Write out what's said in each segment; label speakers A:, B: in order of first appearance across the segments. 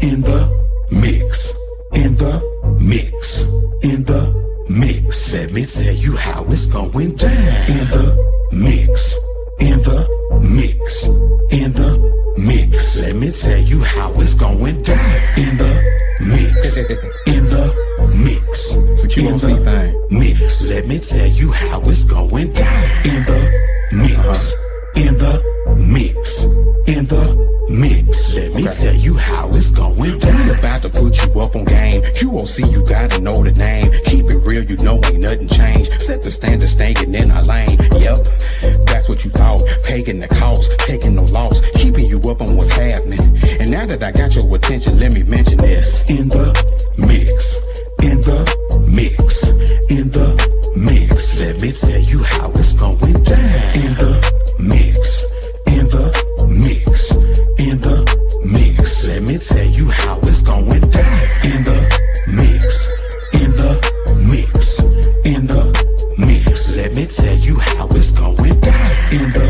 A: in the mix, in the mix, in the mix. Let me tell you how it's going down. In the mix, in the mix, in the mix. Let me tell you how it's going down. In the mix, in the mix,
B: it's a QOC thing.
A: Mix. Let me tell you how it's going down. In the mix, in the mix, in the mix. Let me tell you how it's going down.
B: We about to put you up on game. QOC, you gotta know the name. Keep it real, you know ain't nothing changed. Set the standard, staying in our lane. Yep, that's what you thought. Paying the cost, taking no loss, keeping you up on what's happening. And now that I got your attention, let me mention this.
A: In the mix, in the mix, in the mix. Let me tell you how it's going down. In the mix, in the mix, in the mix. Let me tell you how it's going down. In the mix, in the mix, in the mix. Let me tell you how it's going down. In the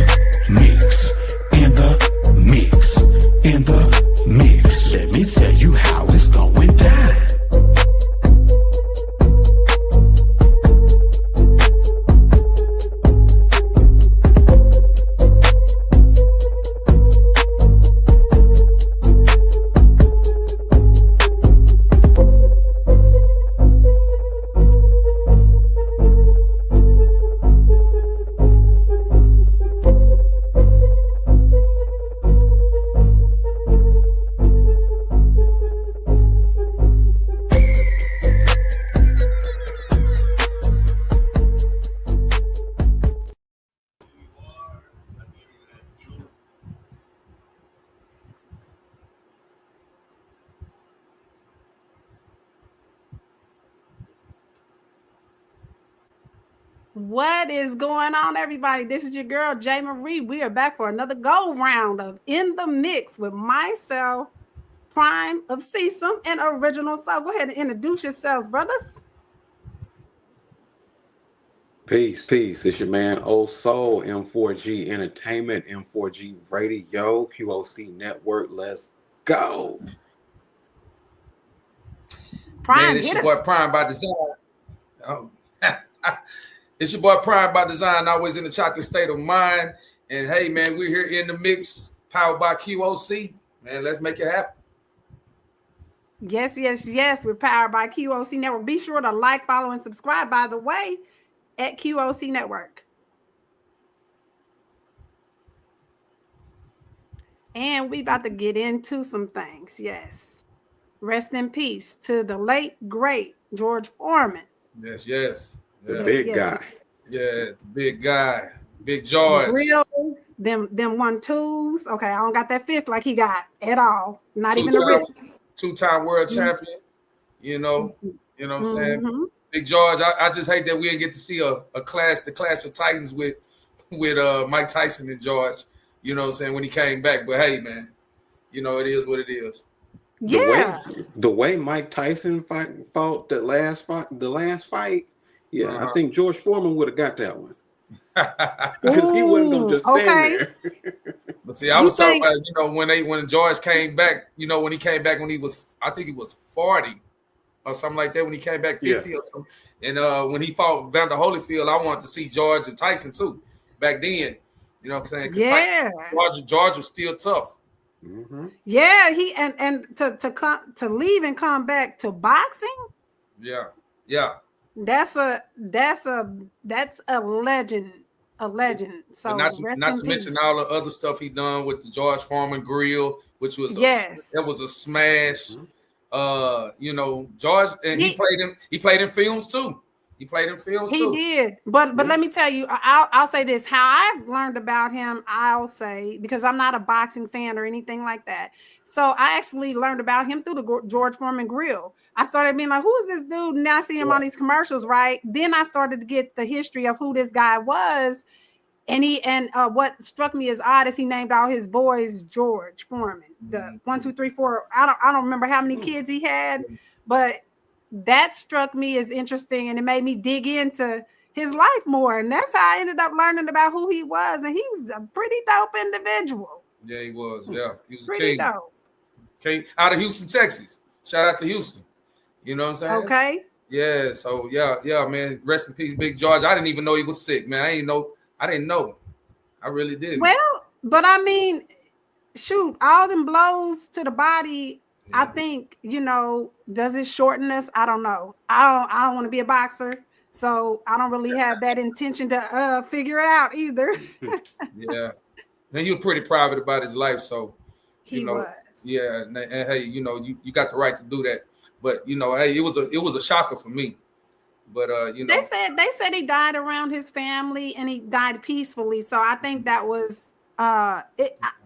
A: mix, in the mix, in the mix. Let me tell you how it's going down.
C: What is going on, everybody? This is your girl, J. Marie. We are back for another go round of In the Mix with myself, Prime of CSUM, and Original Soul. Go ahead and introduce yourselves, brothers.
D: Peace, peace. It's your man, Old Soul, M4G Entertainment, M4G Radio, QOC Network. Let's go.
C: Prime,
E: Man, it's your boy Prime by Design. Oh. It's your boy Prime by Design, always in the chocolate state of mind. And hey, man, we're here in the mix, powered by QOC. Man, let's make it happen.
C: Yes, yes, yes. We're powered by QOC Network. Be sure to like, follow, and subscribe, by the way, at QOC Network. And we about to get into some things. Yes. Rest in peace to the late, great George Foreman.
E: Yes, yes.
D: The big guy.
E: Yeah, the big guy. Big George.
C: Grills, them 1-2s. Okay, I don't got that fist like he got at all. Not even the wrist.
E: Two-time world champion. You know what I'm saying? Big George. I just hate that we didn't get to see the clash of Titans with Mike Tyson and George. You know what I'm saying, when he came back. But hey, man, you know, it is what it is.
C: Yeah.
D: The way Mike Tyson fought the last fight. Yeah, I think George Foreman would have got that one. Because he wasn't gonna just stand there.
E: But see, I was talking about, when George came back, when he came back when he was, I think he was 40 or something like that, when he came back 50 or something. And when he fought Vander Holyfield, I wanted to see George and Tyson too back then. You know what I'm saying?
C: Yeah.
E: George was still tough.
D: Mm-hmm.
C: Yeah, he and to leave and come back to boxing.
E: Yeah.
C: That's a legend. So
E: not to mention all the other stuff he done with the George Foreman grill, which was that was a smash. George, and he played in films too. He
C: did, but let me tell you, I'll say this: how I've learned about him, I'll say, because I'm not a boxing fan or anything like that. So I actually learned about him through the George Foreman grill. I started being like, "Who is this dude?" And I see him on these commercials, right? Then I started to get the history of who this guy was, and what struck me as odd is he named all his boys George Foreman. The 1, 2, 3, 4. I don't remember how many kids he had, but that struck me as interesting, and it made me dig into his life more. And that's how I ended up learning about who he was. And he was a pretty dope individual.
E: Yeah, he was. Yeah, he was
C: pretty
E: king.
C: dope.
E: came out of Houston, Texas. Shout out to Houston. You know what I'm saying?
C: Okay.
E: Yeah. So yeah, man. Rest in peace, Big George. I didn't even know he was sick, man. I didn't know. I really didn't.
C: Well, but I mean, shoot, all them blows to the body. Yeah. I think, does it shorten us? I don't know. I don't want to be a boxer, so I don't really have that intention to figure it out either.
E: Yeah, and he was pretty private about his life, so
C: he was.
E: Yeah, and hey, you got the right to do that, but hey, it was a shocker for me. But
C: they said he died around his family and he died peacefully, so I think that was. I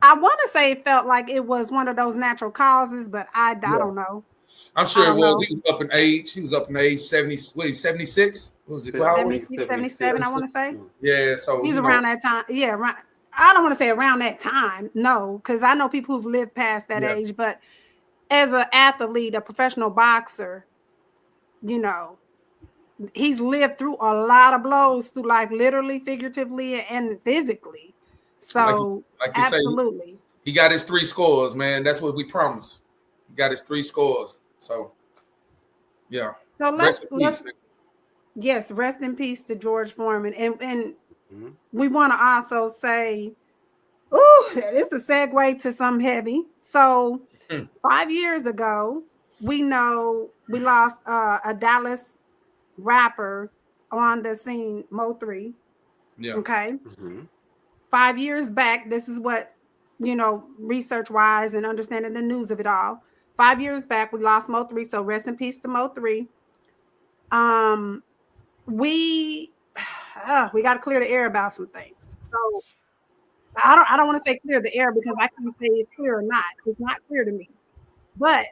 C: want to say it felt like it was one of those natural causes, but I don't know.
E: I'm sure it was. He was up in age. He was up in age 70. What, 76? What was it?
C: 76, 77, I want to say.
E: Yeah, so
C: he's around that time. Yeah, I don't want to say around that time. No, because I know people who've lived past that age. But as an athlete, a professional boxer, he's lived through a lot of blows through life, literally, figuratively, and physically. So like you absolutely,
E: say, he got his 3 scores, man. That's what we promised. He got his 3 scores. So yeah.
C: So let's rest in peace to George Foreman, and we want to also say, it's a segue to some heavy. So 5 years ago, we know we lost a Dallas rapper on the scene, Mo3.
E: Yeah.
C: Okay. 5 years back, this is what, research wise and understanding the news of it all. 5 years back, we lost Mo3. So rest in peace to Mo3. We got to clear the air about some things. So I don't want to say clear the air because I can't say it's clear or not. It's not clear to me. But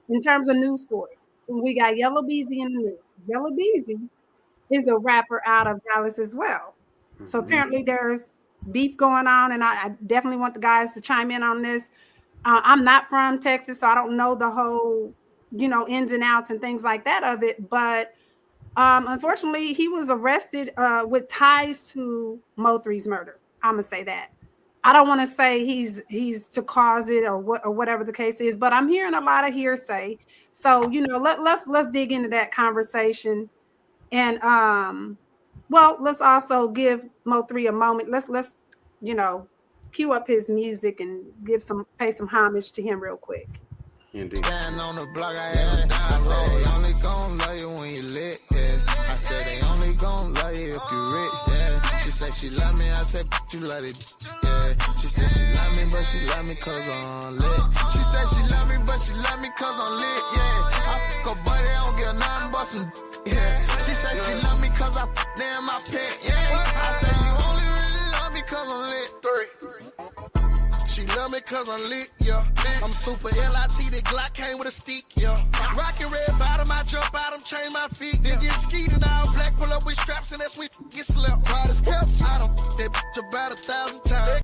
C: in terms of news stories, we got Yella Beezy in the news. Yella Beezy is a rapper out of Dallas as well. So apparently there's beef going on, and I definitely want the guys to chime in on this. I'm not from Texas, so I don't know the whole, ins and outs and things like that of it. But unfortunately, he was arrested with ties to Mo3's murder. I'm gonna say that. I don't want to say he's to cause it or whatever the case is, but I'm hearing a lot of hearsay. So let's dig into that conversation, and let's also give Mo3 a moment. Let's cue up his music and pay some homage to him real quick.
D: Indeed.
F: Stand on the block, I said they only gon' love you when you lit, yeah. I said they only gon' love you if you rich, yeah. She said she love me, I said you love it, yeah. She said she love me, but she love me cause I'm lit. She said she love me, but she love me cause I'm lit, yeah. I fuck a buddy, I don't get nothing but some, yeah. She said she love me cause I damn my pet, yeah. I said you only really love me cause I'm lit. 3. She love me cause I'm lit, yeah. I'm super LIT, the Glock came with a stick, yeah. Rockin' red bottom, I jump out, I'm chain my feet. Then get skied and all black, pull up with straps and that's when get slept. Riders kept, I don't that bitch about 1,000 times.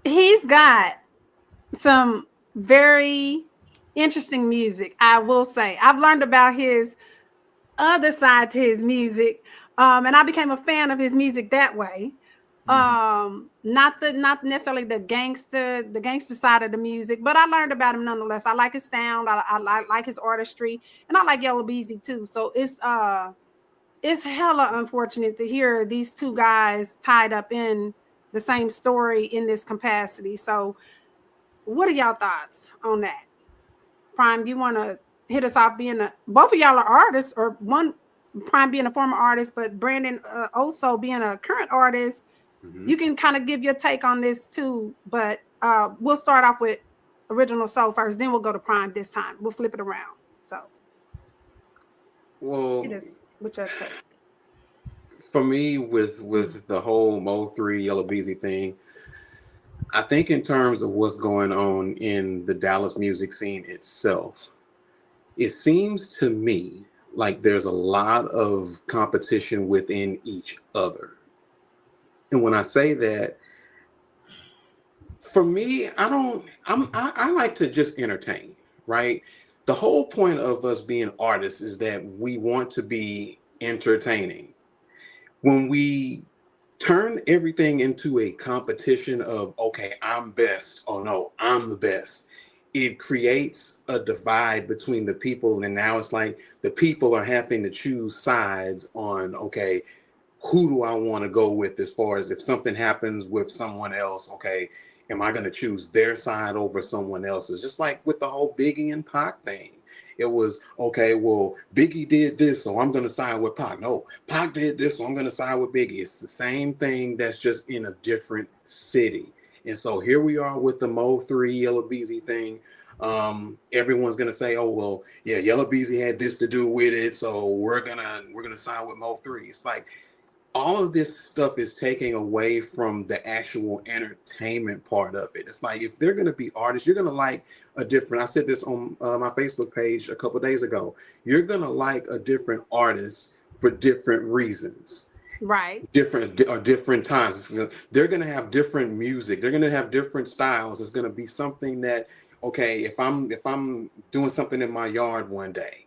C: He's got some very interesting music, I will say. I've learned about his other side to his music. And I became a fan of his music that way. Not necessarily the gangster side of the music, but I learned about him nonetheless. I like his sound, I like his artistry, and I like Yella Beezy too. So it's hella unfortunate to hear these two guys tied up in the same story in this capacity. So what are y'all thoughts on that? Prime, you want to hit us off both of y'all are artists, or one Prime being a former artist, but Brandon also being a current artist. You can kind of give your take on this too, but we'll start off with Original Soul first, then we'll go to Prime this time. We'll flip it around. So,
D: well,
C: what's your take?
D: For me, with the whole Mo3 Yella Beezy thing, I think in terms of what's going on in the Dallas music scene itself, it seems to me like there's a lot of competition within each other. And when I say that, for me, I like to just entertain, right? The whole point of us being artists is that we want to be entertaining. When we turn everything into a competition of, okay, I'm best. Oh no, I'm the best. It creates a divide between the people. And now it's like the people are having to choose sides on, okay, who do I want to go with as far as if something happens with someone else, okay, am I going to choose their side over someone else's? Just like with the whole Biggie and Pac thing. It was, okay, well, Biggie did this, so I'm going to side with Pac. No, Pac did this, so I'm going to side with Biggie. It's the same thing that's just in a different city. And so here we are with the Mo 3 Yella Beezy thing. Everyone's gonna say, "Oh well, yeah, Yella Beezy had this to do with it, so we're gonna side with Mo 3." It's like all of this stuff is taking away from the actual entertainment part of it. It's like if they're going to be artists, you're going to like a different. I said this on my Facebook page a couple of days ago. You're going to like a different artist for different reasons,
C: Right.
D: different times. They're going to have different music. They're going to have different styles. It's going to be something that, okay, if I'm doing something in my yard one day,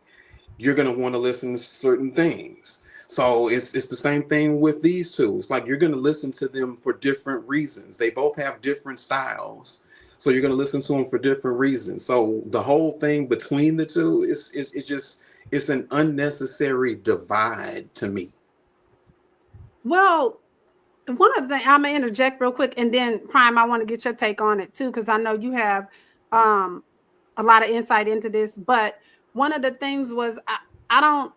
D: you're going to want to listen to certain things. So it's the same thing with these two. It's like you're going to listen to them for different reasons. They both have different styles. So you're going to listen to them for different reasons. So the whole thing between the two it's an unnecessary divide to me.
C: Well, one of the I'm gonna interject real quick, and then Prime, I want to get your take on it too, because I know you have a lot of insight into this. But one of the things was I don't,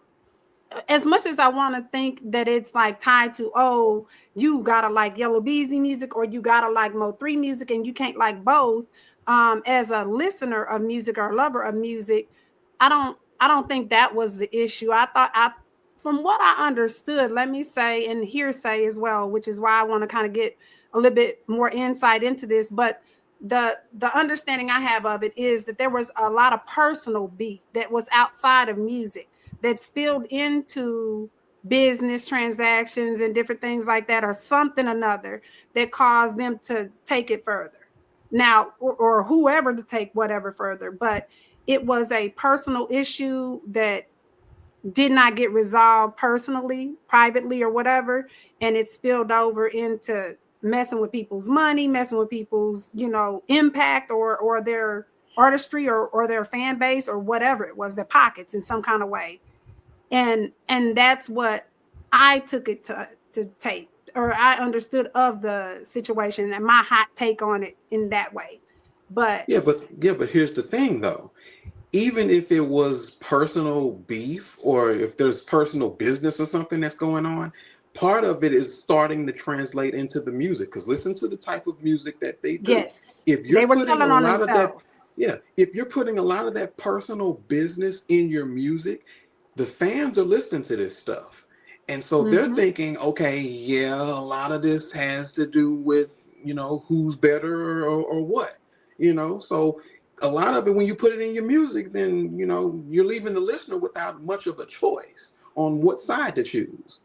C: as much as I want to think that it's like tied to, oh, you gotta like Yella Beezy music or you gotta like Mo 3 music and you can't like both. As a listener of music or a lover of music, I don't think that was the issue. From what I understood, let me say, and hearsay as well, which is why I want to kind of get a little bit more insight into this. But the understanding I have of it is that there was a lot of personal beef that was outside of music that spilled into business transactions and different things like that, or something another that caused them to take it further. Now, or whoever to take whatever further, but it was a personal issue that did not get resolved personally, privately, or whatever, and it spilled over into messing with people's money, messing with people's, impact or their artistry or their fan base or whatever it was, their pockets in some kind of way. And that's what I took it to take, or I understood of the situation and my hot take on it in that way. But
D: But here's the thing though. Even if it was personal beef or if there's personal business or something that's going on, part of it is starting to translate into the music. Because listen to the type of music that they do.
C: yes,
D: If
C: they
D: you're
C: were
D: putting a
C: telling on
D: lot of that,
C: themselves.
D: if you're putting a lot of that personal business in your music, the fans are listening to this stuff. And so they're thinking, okay, yeah, a lot of this has to do with, who's better or what, so a lot of it, when you put it in your music, then you're leaving the listener without much of a choice on what side to choose.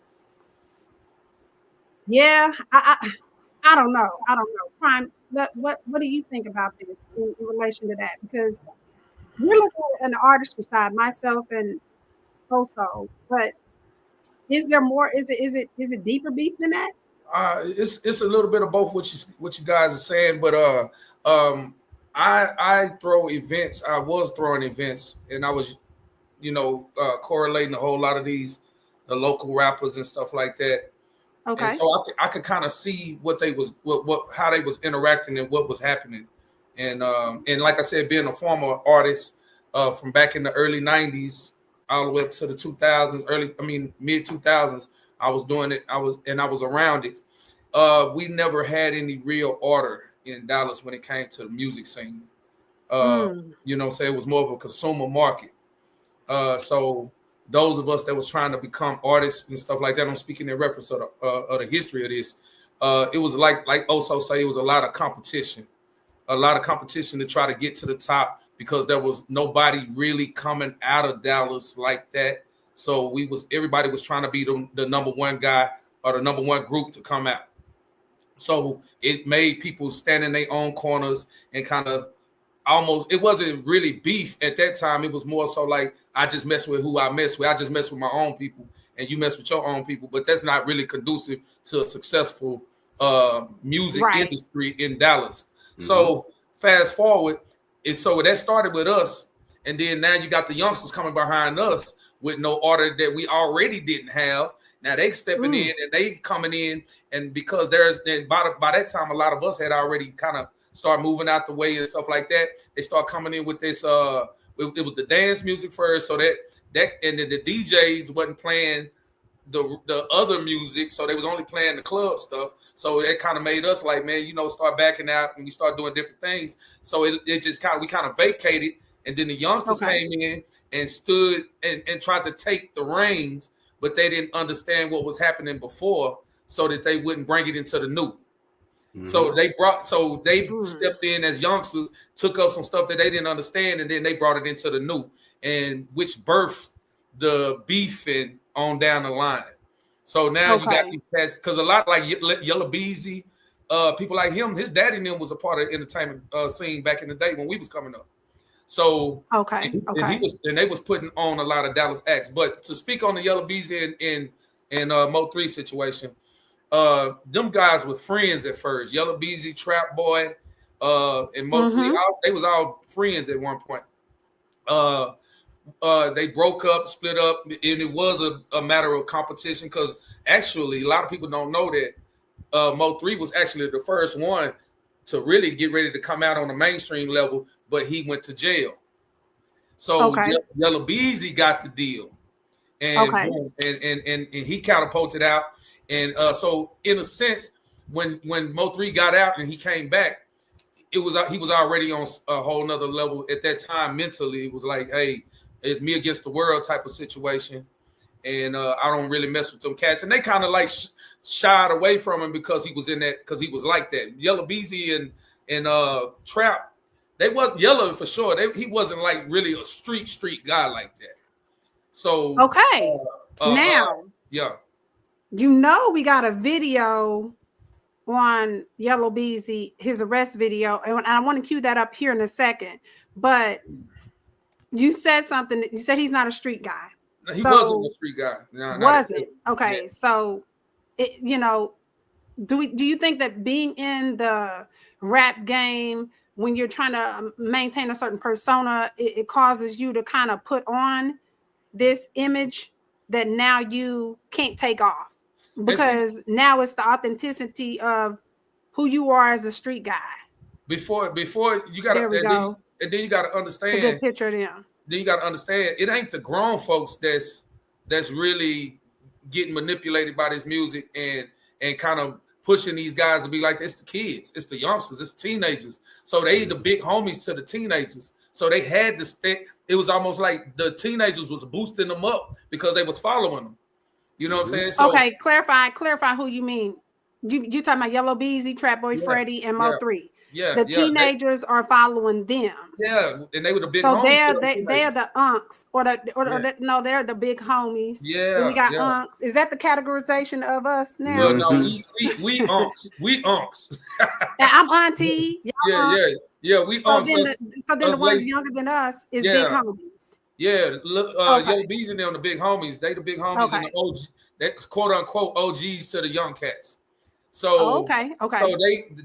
C: Yeah, I don't know. I don't know. Prime, what do you think about this in relation to that? Because we're looking at it on the artistry side, myself and also, but is there more? Is it deeper beef than that?
E: It's a little bit of both what you guys are saying, but I throw events. I was throwing events, and I was correlating a whole lot of the local rappers and stuff like that.
C: Okay.
E: And so I could kind of see what they was how they was interacting and what was happening, and like I said, being a former artist from back in the early '90s all the way up to the 2000s, mid 2000s, I was doing it. I was around it. We never had any real order in Dallas when it came to the music scene. Say it was more of a consumer market. So those of us that was trying to become artists and stuff like that, I'm speaking in reference to the history of this. It was like Oso say, it was a lot of competition to try to get to the top because there was nobody really coming out of Dallas like that. So everybody was trying to be the number one guy or the number one group to come out. So it made people stand in their own corners and kind of almost, it wasn't really beef at that time. It was more so like, I just mess with who I mess with. I just mess with my own people. and you mess with your own people, but that's not really conducive to a successful music industry in Dallas. So fast forward, and so that started with us, and then now you got the youngsters coming behind us with no order that we already didn't have. Now they stepping in and they coming in, and because by that time a lot of us had already kind of started moving out the way and stuff like that. They start coming in with this. It was the dance music first, so that and then the DJs wasn't playing the other music, so they was only playing the club stuff. So it kind of made us like, man, start backing out and we start doing different things. So it just we kind of vacated, and then the youngsters came in and stood and tried to take the reins, but they didn't understand what was happening before, so that they wouldn't bring it into the new. So they stepped in as youngsters, took up some stuff that they didn't understand, and then they brought it into the new, and which birthed the beefing on down the line. So now you got these cats, because a lot like Yella Beezy, people like him, his daddy and them was a part of the entertainment scene back in the day when we was coming up. So and they was putting on a lot of Dallas acts. But to speak on the Yella Beezy and Mo 3 situation, them guys were friends at first. Yella Beezy, Trap Boy, and Mo 3, they was all friends at one point. They broke up, split up, and it was a matter of competition, because actually a lot of people don't know that Mo 3 was actually the first one to really get ready to come out on the mainstream level, but he went to jail. So Yella Beezy got the deal, and and he catapulted out. And so in a sense, when Mo 3 got out and he came back, he was already on a whole nother level at that time mentally. It was like, hey, it's me against the world type of situation, and I don't really mess with them cats. And they kind of like shied away from him because he was in that, because he was like that. Yella Beezy and Trap, they wasn't Yella for sure. He wasn't like really a street guy like that. So
C: now we got a video on Yella Beezy, his arrest video, and I want to cue that up here in a second, but you said something. You said he's not a street guy.
E: He wasn't a street guy. No,
C: wasn't. Okay. Yeah. So, do you think that being in the rap game, when you're trying to maintain a certain persona, it causes you to kind of put on this image that now you can't take off, because now it's the authenticity of who you are as a street guy? Before
E: you got to, and then you got to understand.
C: It's a good picture of them.
E: Then you got to understand, it ain't the grown folks that's really getting manipulated by this music and kind of pushing these guys to be like, it's the kids, it's the youngsters, it's teenagers. So they the big homies to the teenagers. So they had to stay. It was almost like the teenagers was boosting them up because they was following them. You know what I'm saying? So,
C: okay, clarify who you mean. You talking about Yella Beezy, Trap Boy Freddy, and Mo 3.
E: Yeah,
C: the teenagers are following them.
E: Yeah, and they were the big.
C: So they are the unks, they're the big homies.
E: Yeah,
C: and we got unks. Is that the categorization of us now?
E: Well, no, we unks. We unks.
C: I'm auntie.
E: Yeah. We unks.
C: So then the ones younger than us is big homies.
E: Yeah, look, Yella Beezy and them, the big homies. They the big homies and the OG. They quote unquote OGs to the young cats. So So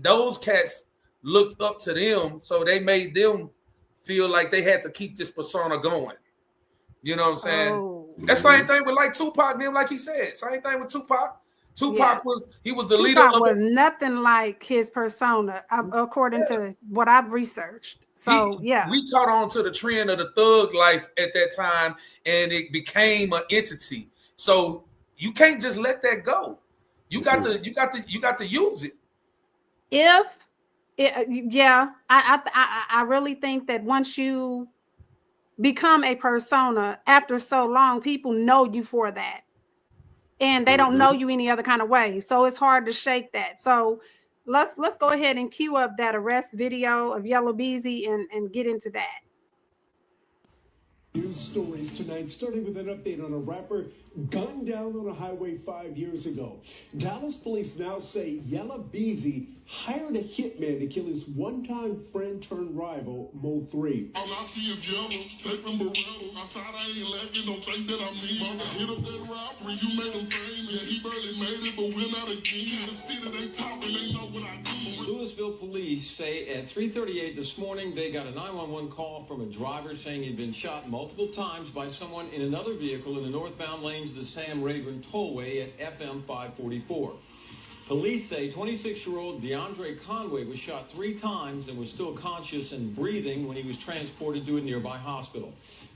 E: those cats looked up to them, so they made them feel like they had to keep this persona going. You know what I'm saying? That same thing with like Tupac and them, like he said. Same thing with Tupac. Tupac was the leader.
C: Tupac was nothing like his persona, according to what I've researched. So
E: we caught on to the trend of the thug life at that time, and it became an entity. So you can't just let that go. You got to use it. I really think that once you become a persona after so long, people know you for that, and they don't know you any other kind of way. So it's hard to shake that. So let's go ahead and cue up that arrest video of Yella Beezy and get into that.
G: News stories tonight, starting with an update on a rapper gunned down on a highway 5 years ago. Dallas police now say Yella Beezy hired a hitman to kill his one-time friend turned rival, Mo 3.
H: All I see is yellow, taping Beretta. I thought I ain't lacking, don't think that I'm mean. I hit up that rapper, you made him famous. Yeah, he barely made it, but we're not again. In the city, they talking, they know what I do.
I: Louisville police say at 3:38 this morning, they got a 911 call from a driver saying he'd been shot multiple times by someone in another vehicle in the northbound lanes of the Sam Rayburn Tollway at FM 544. Police say 26-year-old DeAndre Conway was shot 3 times and was still conscious and breathing when he was transported to a nearby hospital.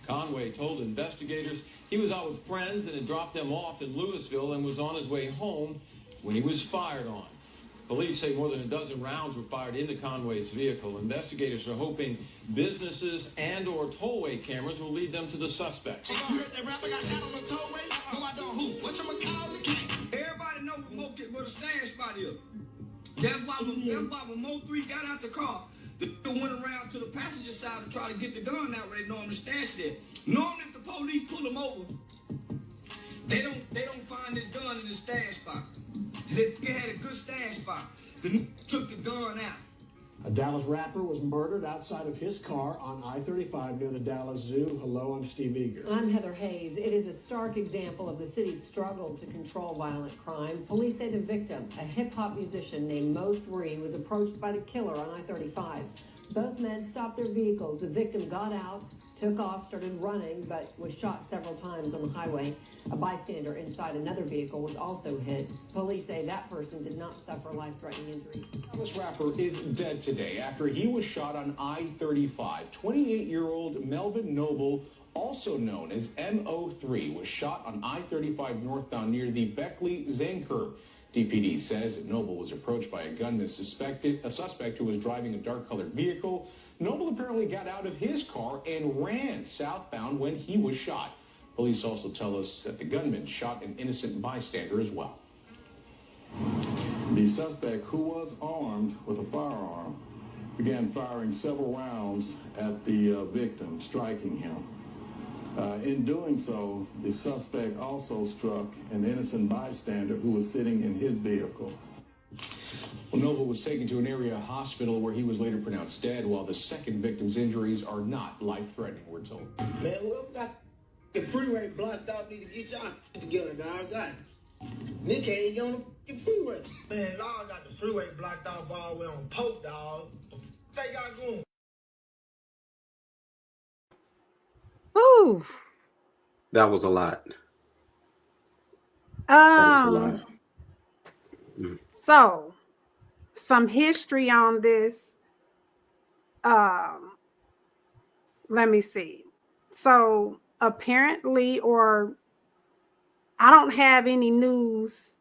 I: Conway told investigators he was out with friends and had dropped them off in Louisville and was on his way home when he was fired on. Police say more than a dozen rounds were fired into Conway's vehicle. Investigators are hoping businesses and or tollway cameras will lead them to the suspect.
J: Everybody knows where the stand spot is. That's why when Mo 3 got out the car, the dude went around to the passenger side to try to get the gun out where they normally stash there. Normally if the police pull them over, they don't find this gun in the stash spot. They had a good stash spot. The took the gun out.
G: A Dallas rapper was murdered outside of his car on I-35 near the Dallas Zoo. Hello, I'm Steve Eager.
K: I'm Heather Hayes. It is a stark example of the city's struggle to control violent crime. Police say the victim, a hip-hop musician named Mo 3, was approached by the killer on I-35. Both men stopped their vehicles. The victim got out, took off, started running, but was shot several times on the highway. A bystander inside another vehicle was also hit. Police say that person did not suffer life-threatening injuries.
L: This rapper is dead today after he was shot on I-35. 28-year-old Melvin Noble, also known as MO3, was shot on I-35 northbound near the Beckley-Zane curve. DPD says Noble was approached by a gunman a suspect who was driving a dark-colored vehicle. Noble apparently got out of his car and ran southbound when he was shot. Police also tell us that the gunman shot an innocent bystander as well.
H: The suspect, who was armed with a firearm, began firing several rounds at the victim, striking him. In doing so, the suspect also struck an innocent bystander who was sitting in his vehicle.
L: Well, Noble was taken to an area hospital where he was later pronounced dead, while the second victim's injuries are not life-threatening, we're told.
J: Man, whoever got the freeway blocked out need to get y'all together, dog. God. Nick ain't on the freeway. Man, y'all got the freeway blocked off all the way on Pope, dog. They got going.
C: Ooh.
D: That was a lot. That was a lot.
C: So, some history on this. Let me see. So, apparently, or I don't have any news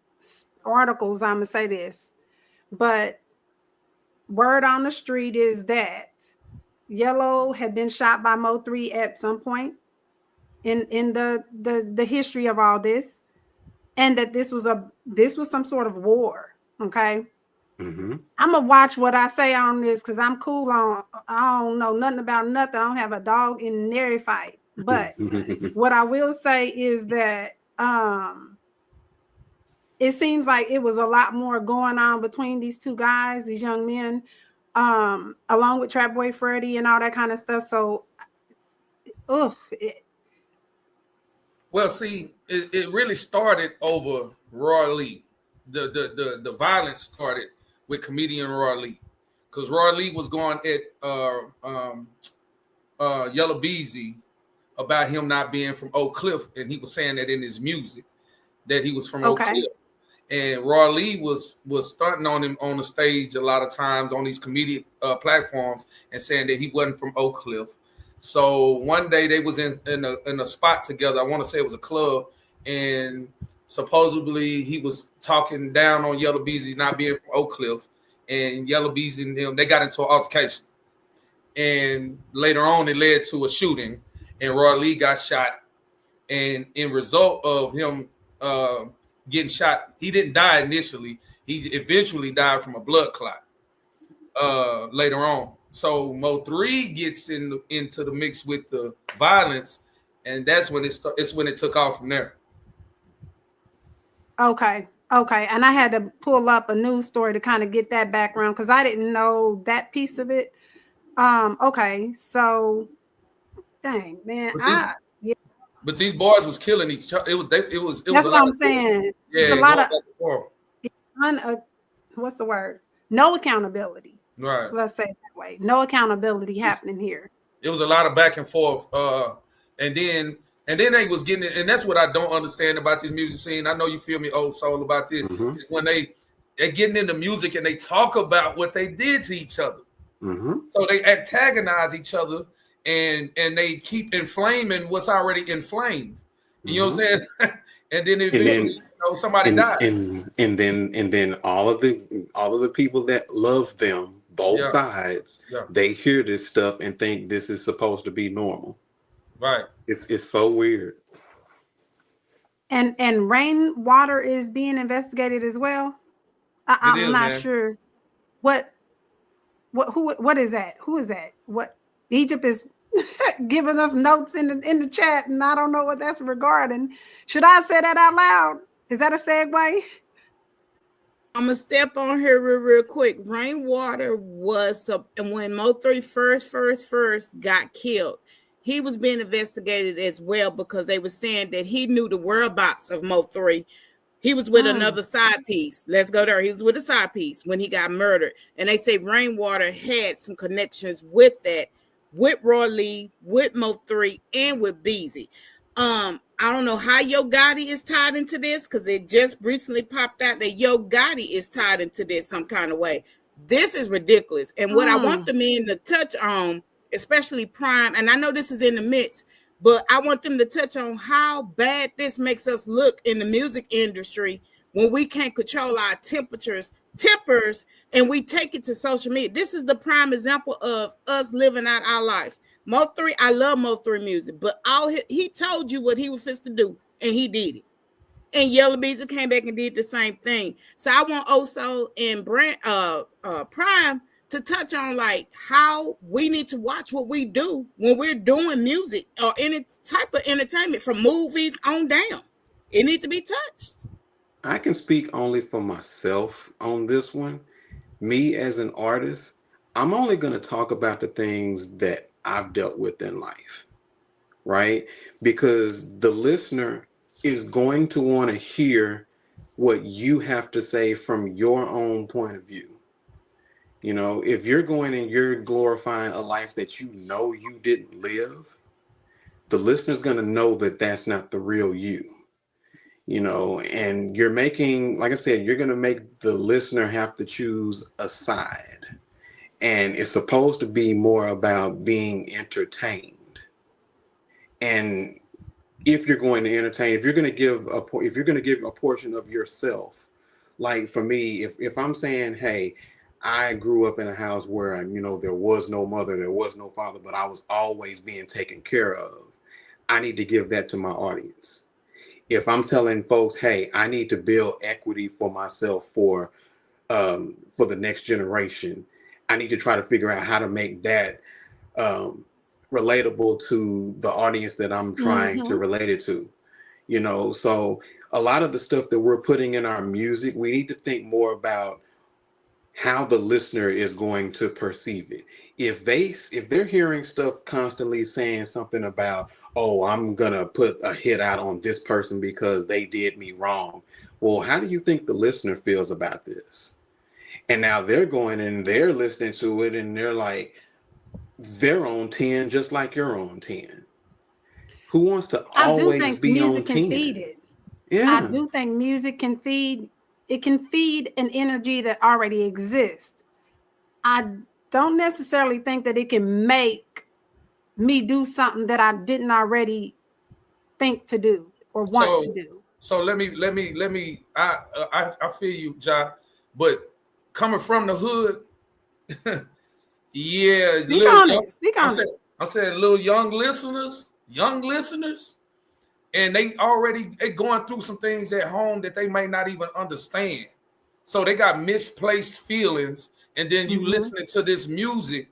C: articles, I'm going to say this, but word on the street is that Yellow had been shot by Mo 3 at some point in the history of all this, and that this was some sort of war. Okay.
D: Mm-hmm.
C: I'm gonna watch what I say on this because I'm cool on. I don't know nothing about nothing. I don't have a dog in nary fight. But what I will say is that it seems like it was a lot more going on between these two guys, these young men, along with Trap Boy Freddy and all that kind of stuff. So,
E: well, see, it really started over Roy Lee. The violence started with comedian Roy Lee, because Roy Lee was going at Yella Beezy about him not being from Oak Cliff, and he was saying that in his music that he was from Oak Cliff. And Roy Lee was stunting on him on the stage a lot of times on these comedic platforms and saying that he wasn't from Oak Cliff. So one day they was in a spot together. I want to say it was a club, and supposedly he was talking down on Yella Beezy not being from Oak Cliff, and Yella Beezy and him, they got into an altercation. And later on it led to a shooting, and Roy Lee got shot. And in result of him getting shot, he didn't die initially. He eventually died from a blood clot later on. So Mo 3 gets into the mix with the violence, and that's when it's when it took off from there.
C: Okay. Okay, and I had to pull up a news story to kind of get that background because I didn't know that piece of it. Okay, so dang man,
E: but these boys was killing each other. It was
C: that's
E: a
C: what
E: lot
C: I'm
E: of
C: saying. It's a
E: yeah,
C: lot
E: going
C: of
E: back and forth.
C: what's the word? No accountability.
E: Right.
C: Let's say it that way. No accountability happening here.
E: It was a lot of back and forth. And then they was getting it, and that's what I don't understand about this music scene. I know you feel me, old soul, about this.
D: Mm-hmm.
E: When they're getting into music and they talk about what they did to each other.
D: Mm-hmm.
E: So they antagonize each other and they keep inflaming what's already inflamed. You know what I'm saying? And then eventually, somebody died.
D: And then all of the people that love them, both sides, they hear this stuff and think this is supposed to be normal.
E: Right.
D: It's so weird.
C: And rainwater is being investigated as well. I'm not sure what is that? Who is that? What Egypt is giving us notes in the chat, and I don't know what that's regarding. Should I say that out loud? Is that a segue?
M: I'm gonna step on here real quick. Rainwater was and when Mo3 first got killed, he was being investigated as well because they were saying that he knew the whereabouts of Mo3. He was with another side piece. Let's go there. He was with a side piece when he got murdered. And they say Rainwater had some connections with that, with Roy Lee, with Mo3, and with Beezy. I don't know how Yo Gotti is tied into this because it just recently popped out that Yo Gotti is tied into this some kind of way. This is ridiculous. And what I want the men to touch on, especially Prime, and I know this is in the midst, but I want them to touch on how bad this makes us look in the music industry when we can't control our tempers, and we take it to social media. This is the prime example of us living out our life. Mo3, I love Mo3 music, but he told you what he was supposed to do, and he did it. And Yella Beezy came back and did the same thing. So I want Oso and Prime to touch on like how we need to watch what we do when we're doing music or any type of entertainment, from movies on down. It needs to be touched.
D: I can speak only for myself on this one. Me as an artist, I'm only going to talk about the things that I've dealt with in life, right? Because the listener is going to want to hear what you have to say from your own point of view. You know, if you're going and you're glorifying a life that you know you didn't live, the listener's going to know that that's not the real you. You know, and you're making, like I said, you're going to make the listener have to choose a side. And it's supposed to be more about being entertained. And if you're going to entertain, if you're going to give a portion of yourself, like for me, if I'm saying, hey, I grew up in a house where, you know, there was no mother, there was no father, but I was always being taken care of, I need to give that to my audience. If I'm telling folks, hey, I need to build equity for myself for the next generation, I need to try to figure out how to make that relatable to the audience that I'm trying to relate it to. You know, so a lot of the stuff that we're putting in our music, we need to think more about how the listener is going to perceive it. If they're hearing stuff constantly saying something about, oh, I'm gonna put a hit out on this person because they did me wrong. Well, how do you think the listener feels about this? And now they're going and they're listening to it and they're like, they're on 10 just like you're on 10. Who wants to always be on 10?
C: Feed it.
D: Yeah.
C: I do think music can feed an energy that already exists. I don't necessarily think that it can make me do something that I didn't already think to do or want to do.
E: So let me. I feel you, Ja, but coming from the hood, yeah.
C: Speak on it.
E: I said, little young listeners, and they going through some things at home that they might not even understand. So they got misplaced feelings, and then you listening to this music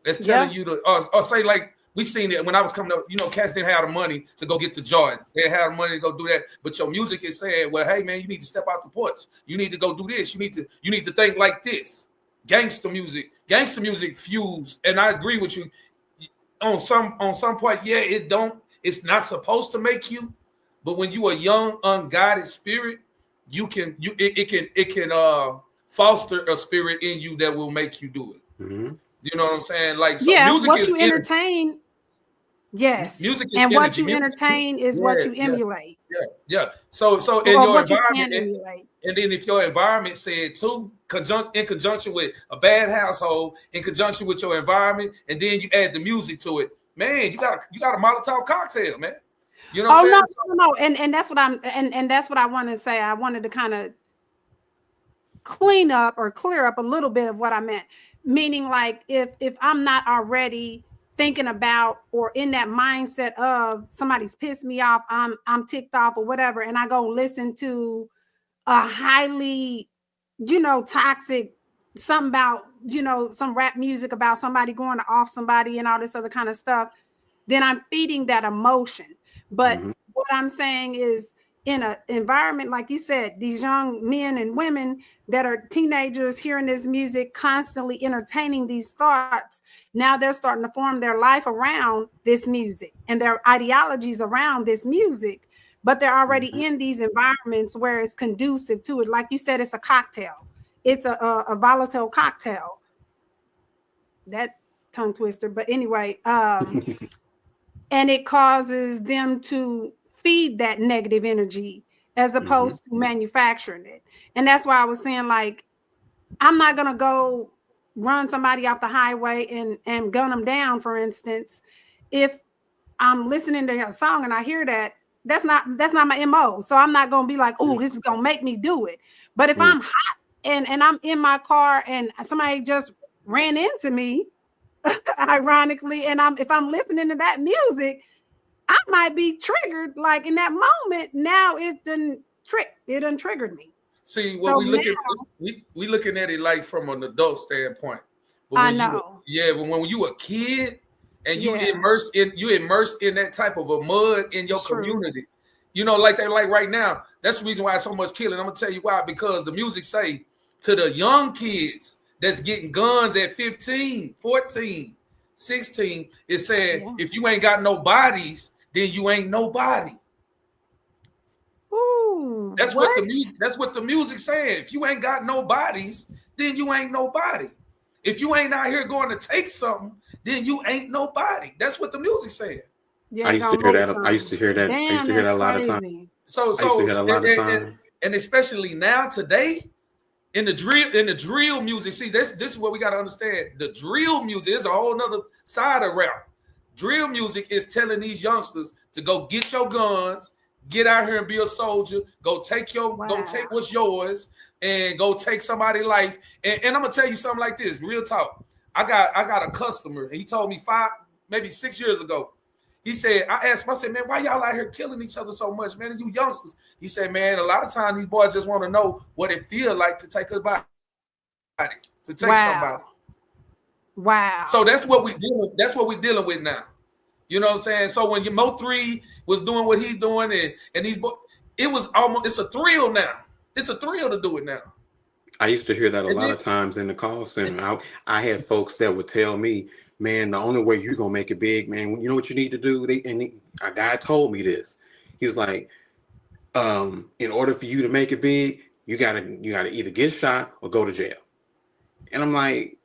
E: that's telling you to, or say like We seen it when I was coming up. You know, cats didn't have the money to go get the Jordans. They had the money to go do that. But your music is saying, well, hey man, you need to step out the porch. You need to go do this. You need to think like this. Gangster music fuse. And I agree with you on some point. Yeah, it's not supposed to make you, but when you a young, unguided spirit, it can foster a spirit in you that will make you do it.
D: Mm-hmm.
E: You know what I'm saying? Like, so
C: yeah,
E: music
C: what
E: is
C: you entertain. Yes,
E: music is
C: and
E: energy.
C: what you
E: Music,
C: entertain is what you emulate.
E: Yeah. So in
C: Or
E: your
C: what you
E: environment,
C: can emulate.
E: and then if your environment said too, in conjunction with a bad household, in conjunction with your environment, and then you add the music to it, man, you got a Molotov cocktail, man. You know what I'm saying?
C: No, and that's what and that's what I want to say. I wanted to kind of clean up or clear up a little bit of what I meant. Meaning, like, if I'm not already thinking about or in that mindset of somebody's pissed me off, I'm ticked off or whatever, and I go listen to a highly, toxic, something about, some rap music about somebody going off somebody and all this other kind of stuff, then I'm feeding that emotion. But what I'm saying is, in an environment, like you said, these young men and women that are teenagers hearing this music, constantly entertaining these thoughts, now they're starting to form their life around this music and their ideologies around this music, but they're already in these environments where it's conducive to it. Like you said, it's a cocktail. It's a volatile cocktail. That tongue twister. But anyway, and it causes them to feed that negative energy as opposed to manufacturing it. And that's why I was saying, like, I'm not going to go run somebody off the highway and gun them down, for instance. If I'm listening to a song and I hear that, that's not my MO. So I'm not going to be like, oh, this is going to make me do it. But if I'm hot and I'm in my car and somebody just ran into me, ironically, and if I'm listening to that music, I might be triggered. Like in that moment, now it done triggered me.
E: See, what we looking at it like from an adult standpoint. But
C: I know.
E: But when you a kid and you immersed in that type of a mud in your community, like right now, that's the reason why it's so much killing. I'm gonna tell you why, because the music say to the young kids that's getting guns at 15, 14, 16, it said, if you ain't got no bodies, then you ain't nobody.
C: Ooh,
E: that's what the music said. If you ain't got no bodies, then you ain't nobody. If you ain't out here going to take something, then you ain't nobody. That's what the music said.
C: Yeah,
D: I used to hear that. I used to hear that.
C: Damn,
D: I used to hear that a lot of times.
E: And especially now today, in the drill music, see, this is what we got to understand. The drill music is a whole nother side of rap. Drill music is telling these youngsters to go get your guns, get out here and be a soldier, go take what's yours, and go take somebody's life. And I'm gonna tell you something like this, real talk. I got a customer, and he told me 6 years ago. He said, I asked him, I said, man, why y'all out here killing each other so much, man? You youngsters. He said, man, a lot of times these boys just want to know what it feels like to take a body, to take somebody.
C: Wow.
E: So that's what we're dealing with now. You know what I'm saying? So when your Mo3 was doing what he's doing, and these boys, it's a thrill now. It's a thrill to do it now.
D: I used to hear that a lot of times in the call center. I had folks that would tell me, man, the only way you're gonna make it big, man, you know what you need to do? A guy told me this. He was like, in order for you to make it big, you gotta either get shot or go to jail. And I'm like,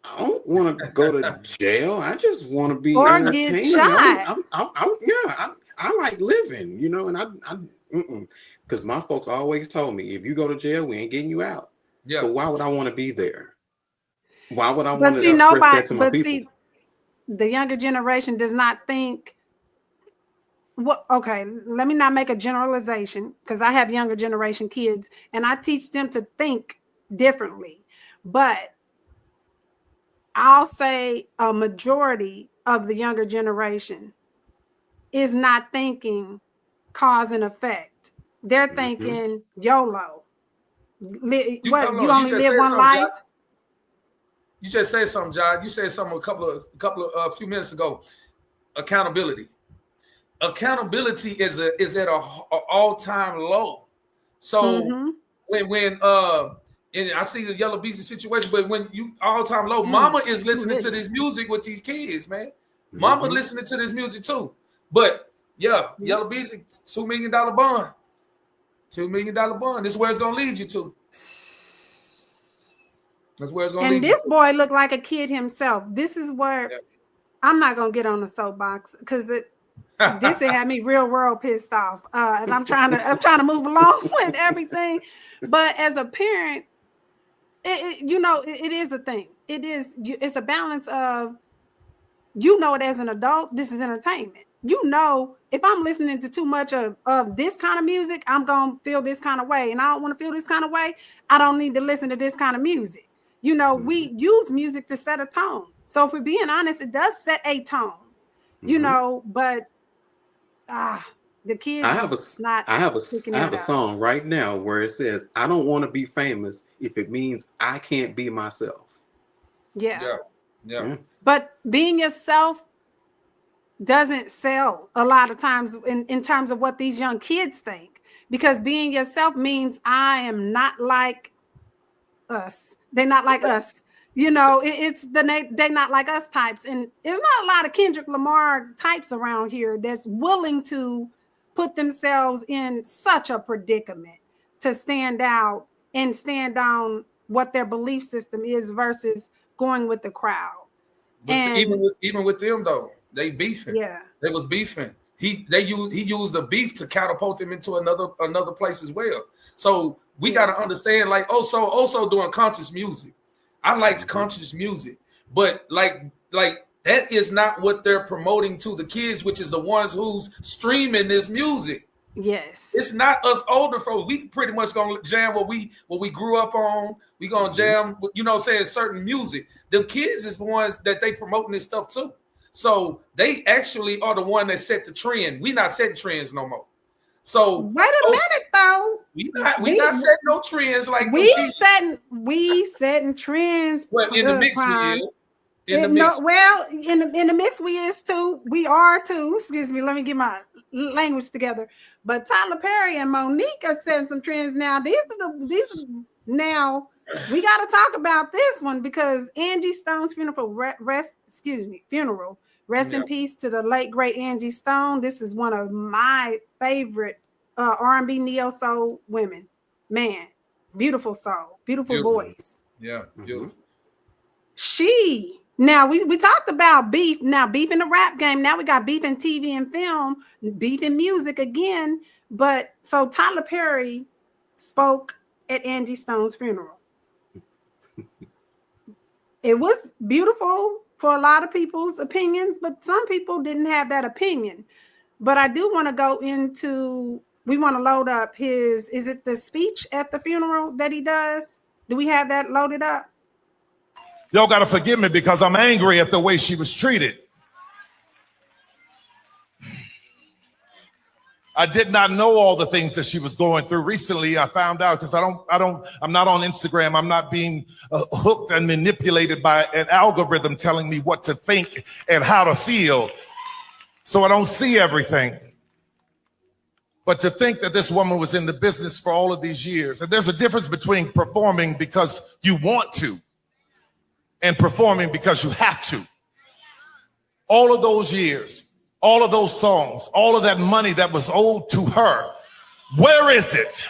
D: I don't want to go to jail. I just want to be entertained.
C: Get shot.
D: I like living, and because my folks always told me, if you go to jail, we ain't getting you out. Yeah. So why would I want to be there? Why would I want to express that to my people? See,
C: the younger generation does not think. Well, okay, let me not make a generalization, because I have younger generation kids and I teach them to think differently. But I'll say a majority of the younger generation is not thinking cause and effect. They're thinking YOLO. You only live one life?
E: You just said something, John. You said something a few minutes ago. accountability. Accountability is at a all-time low. So when and I see the Yella Beezy situation, but when you all-time low, mama is listening to this music with these kids, man. Mama listening to this music too. But yeah, Yella Beezy, $2 million bond. $2 million bond. This is where it's gonna lead you to. That's where it's gonna lead you.
C: And this boy looked like a kid himself. This is where I'm not gonna get on the soapbox because this had me real world pissed off. And I'm trying to move along with everything. But as a parent, it is a thing. It's a balance of, it as an adult, this is entertainment. If I'm listening to too much of this kind of music, I'm going to feel this kind of way. And I don't want to feel this kind of way. I don't need to listen to this kind of music. We use music to set a tone. So if we're being honest, it does set a tone, but the kids.
D: I have a song right now where it says, I don't want to be famous if it means I can't be myself.
C: Yeah. But being yourself doesn't sell a lot of times in terms of what these young kids think, because being yourself means I am not like us. They're not like us. It's they not like us types. And there's not a lot of Kendrick Lamar types around here that's willing to put themselves in such a predicament to stand out and stand on what their belief system is versus going with the crowd.
E: But even with them though, they beefing.
C: Yeah,
E: they was beefing. He used the beef to catapult him into another place as well. So we got to understand, like also doing conscious music. I like conscious music, but like that is not what they're promoting to the kids, which is the ones who's streaming this music.
C: Yes,
E: it's not us older folks. We pretty much gonna jam what we grew up on. We gonna jam, saying certain music. The kids is the ones that they promoting this stuff too. So they actually are the one that set the trend. We not setting trends no more. So
C: wait a minute though.
E: We not setting no trends like
C: we setting trends.
E: Well, in the mix we is. In the
C: mix we is too. We are too. Excuse me. Let me get my language together. But Tyler Perry and Monique are setting some trends now. Now we got to talk about this one because Angie Stone's funeral. Rest in peace to the late great Angie Stone. This is one of my favorite R&B neo soul women. Man, beautiful soul, beautiful voice.
E: Yeah, beautiful.
C: Now we talked about beef. Now beef in the rap game. Now we got beef in TV and film, beef in music again. But so Tyler Perry spoke at Angie Stone's funeral. It was beautiful for a lot of people's opinions, but some people didn't have that opinion. But I do want to go into, we want to load up is it the speech at the funeral that he does? Do we have that loaded up?
N: Y'all got to forgive me because I'm angry at the way she was treated. I did not know all the things that she was going through. Recently, I found out because I'm not on Instagram. I'm not being hooked and manipulated by an algorithm telling me what to think and how to feel. So I don't see everything. But to think that this woman was in the business for all of these years, and there's a difference between performing because you want to and performing because you have to. All of those years, all of those songs, all of that money that was owed to her, where is it?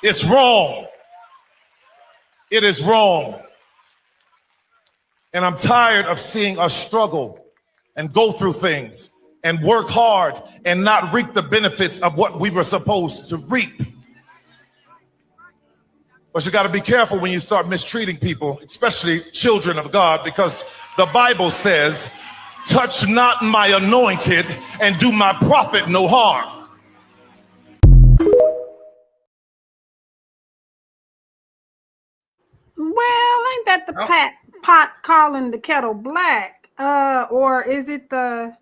N: It's wrong. It is wrong. And I'm tired of seeing us struggle and go through things and work hard and not reap the benefits of what we were supposed to reap. But you got to be careful when you start mistreating people, especially children of God, because the Bible says, touch not my anointed and do my prophet no harm.
C: Well, ain't that the pot calling the kettle black? Or is it the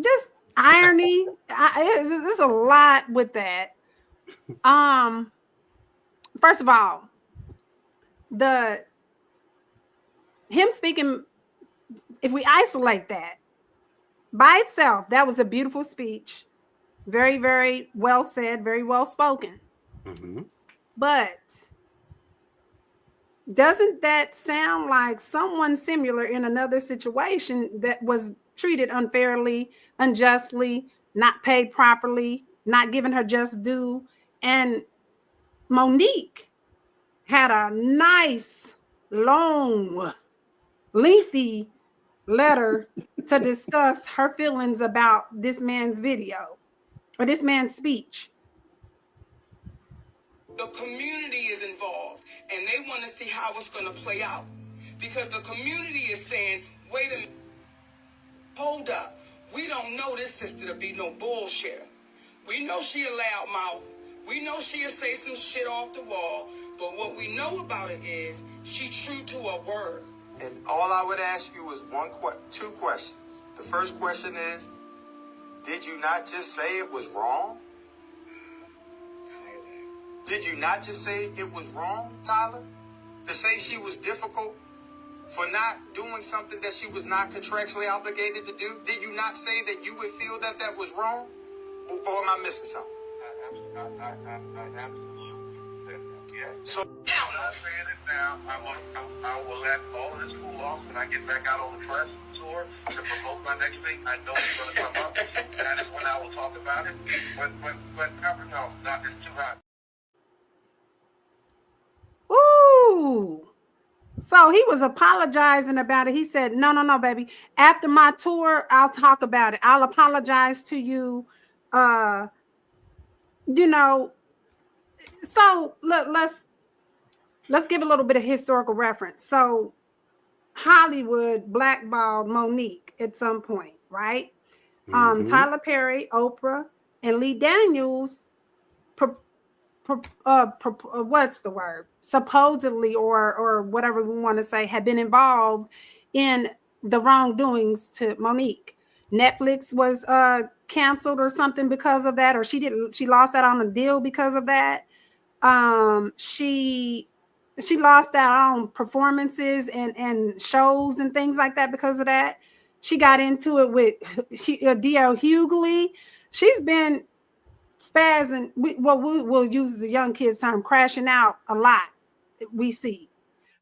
C: just irony? There's a lot with that. First of all, him speaking, if we isolate that by itself, that was a beautiful speech. Very, very well said, very well spoken.
D: Mm-hmm.
C: But doesn't that sound like someone similar in another situation that was treated unfairly, unjustly, not paid properly, not given her just due? And Monique had a nice, long, lengthy letter to discuss her feelings about this man's video or this man's speech.
O: The community is involved and they want to see how it's going to play out, because the community is saying, wait a minute, hold up, we don't know this sister to be no bullshit. We know she a loudmouth, we know she'll say some shit off the wall, but what we know about it is she true to her word.
P: And all I would ask you is two questions. The first question is, did you not just say it was wrong? Did you not just say it was wrong, Tyler? To say she was difficult for not doing something that she was not contractually obligated to do? Did you not say that you would feel that that was wrong? Or am I missing something? I absolutely. Yeah. So I'm not saying it now. I will let all of this cool off when I get back out on the press tour to promote my next thing. I know it's going to come up. That is when I will talk about it. But no, not it's too hot.
C: Ooh. So he was apologizing about it. He said, no, baby. After my tour, I'll talk about it. I'll apologize to you. So let's give a little bit of historical reference. So Hollywood blackballed Monique at some point, right?
D: Mm-hmm.
C: Tyler Perry, Oprah, and Lee Daniels what's the word? Supposedly, or whatever we want to say, had been involved in the wrongdoings to Monique. Netflix was canceled or something because of that, or she lost out on a deal because of that. She lost out on performances and shows and things like that because of that. She got into it with D.L. Hughley. She's been spazzing. We'll use the young kids' term, crashing out a lot. We see,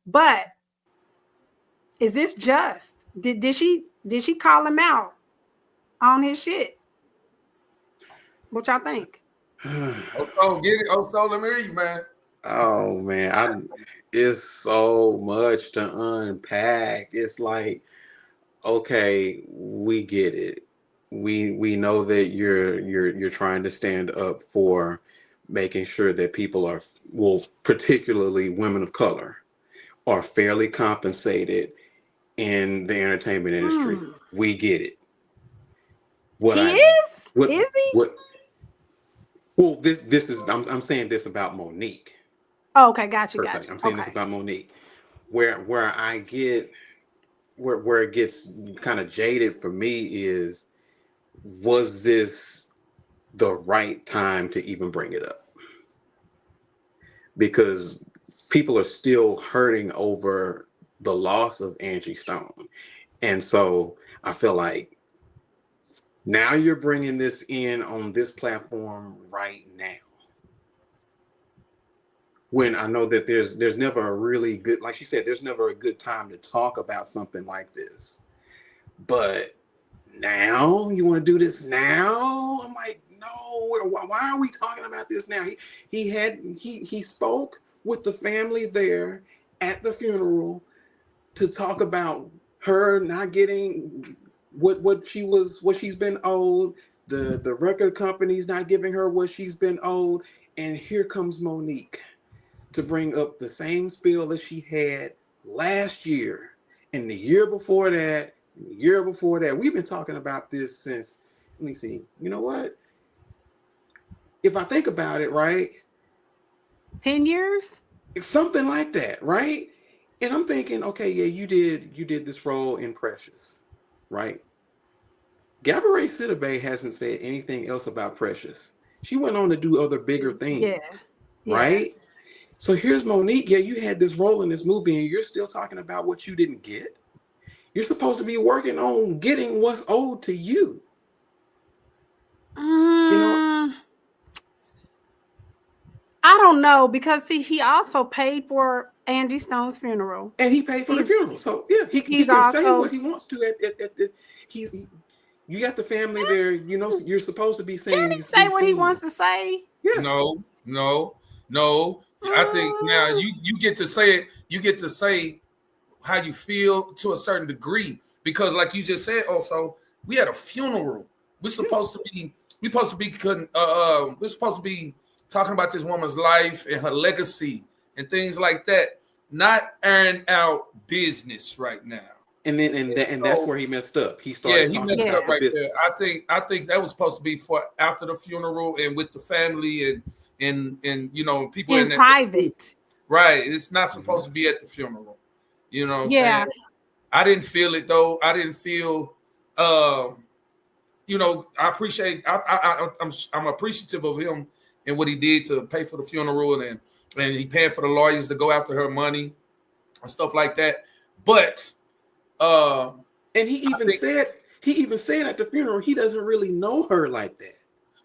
C: but is this just? Did she call him out on his shit? What y'all think?
E: So get it. So let me hear you, man.
D: Oh man, it's so much to unpack. It's like, okay, we get it. We know that you're trying to stand up for making sure that people are, well, particularly women of color, are fairly compensated in the entertainment industry. We get it.
C: Is he?
D: Well, this is I'm saying this about Monique.
C: Oh, okay, gotcha.
D: I'm saying this about Monique. Where I get where it gets kind of jaded for me is, was this the right time to even bring it up? Because people are still hurting over the loss of Angie Stone. And so I feel like now you're bringing this in on this platform right now, when I know that there's never a really good, like she said, there's never a good time to talk about something like this. But now you want to do this now? I'm like, no, why are we talking about this now? He spoke with the family there at the funeral to talk about her not getting what she's been owed, the record company's not giving her what she's been owed, and here comes Monique to bring up the same spiel that she had last year and the year before that, and the year before that. We've been talking about this since, let me see, you know what? If I think about it, right?
C: 10 years?
D: It's something like that, right? And I'm thinking, okay, yeah, you did this role in Precious, right? Gabourey Sidibe hasn't said anything else about Precious. She went on to do other bigger things, right? So here's Monique. Yeah, you had this role in this movie, and you're still talking about what you didn't get. You're supposed to be working on getting what's owed to you. You know,
C: I don't know, because see, he also paid for Angie Stone's funeral,
D: and he paid for the funeral. So yeah, he can
C: also
D: say what he wants to. You got the family there. You know, you're supposed to be saying
C: Can he say what he wants to say?
D: Yeah.
E: No. I think now you get to say it. You get to say how you feel to a certain degree, because like you just said, also we had a funeral. We're supposed to be talking about this woman's life and her legacy and things like that, not airing out business right now.
D: And that's where he messed up. He started
E: he
D: talking
E: messed
D: about
E: up right
D: business.
E: there. I think that was supposed to be for after the funeral and with the family and you know, people
C: in private.
E: Right. It's not supposed to be at the funeral. You know what I'm
C: Yeah.
E: saying? I didn't feel it though. I didn't feel you know, I appreciate I'm appreciative of him and what he did to pay for the funeral and he paid for the lawyers to go after her money and stuff like that. But
D: and he even said at the funeral he doesn't really know her like that.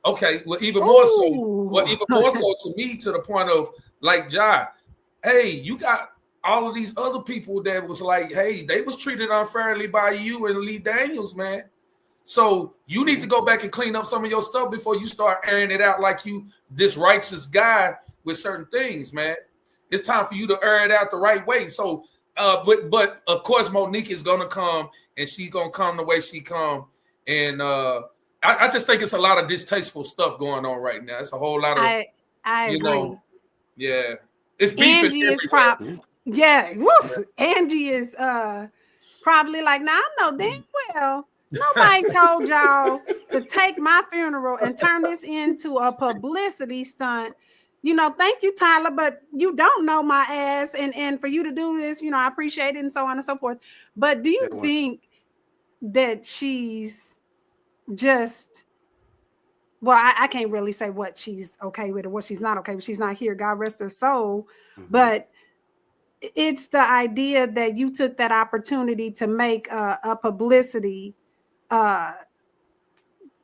E: Okay, well, even more so to me, to the point of like, Jai, hey, you got all of these other people that was like, hey, they was treated unfairly by you and Lee Daniels, man. So you need to go back and clean up some of your stuff before you start airing it out like you this righteous guy with certain things, man. It's time for you to air it out the right way. So, but of course, Monique is gonna come and she's gonna come the way she come, and I just think it's a lot of distasteful stuff going on right now. It's a whole lot of
C: I agree.
E: know, yeah. It's beef.
C: Angie is probably Angie is probably like, now I know damn well nobody told y'all to take my funeral and turn this into a publicity stunt. You know, thank you, Tyler, but you don't know my ass, and for you to do this, you know, I appreciate it, and so on and so forth. But do you think that she's just, well, I can't really say what she's okay with or what she's not okay with. She's not here, God rest her soul. But it's the idea that you took that opportunity to make a publicity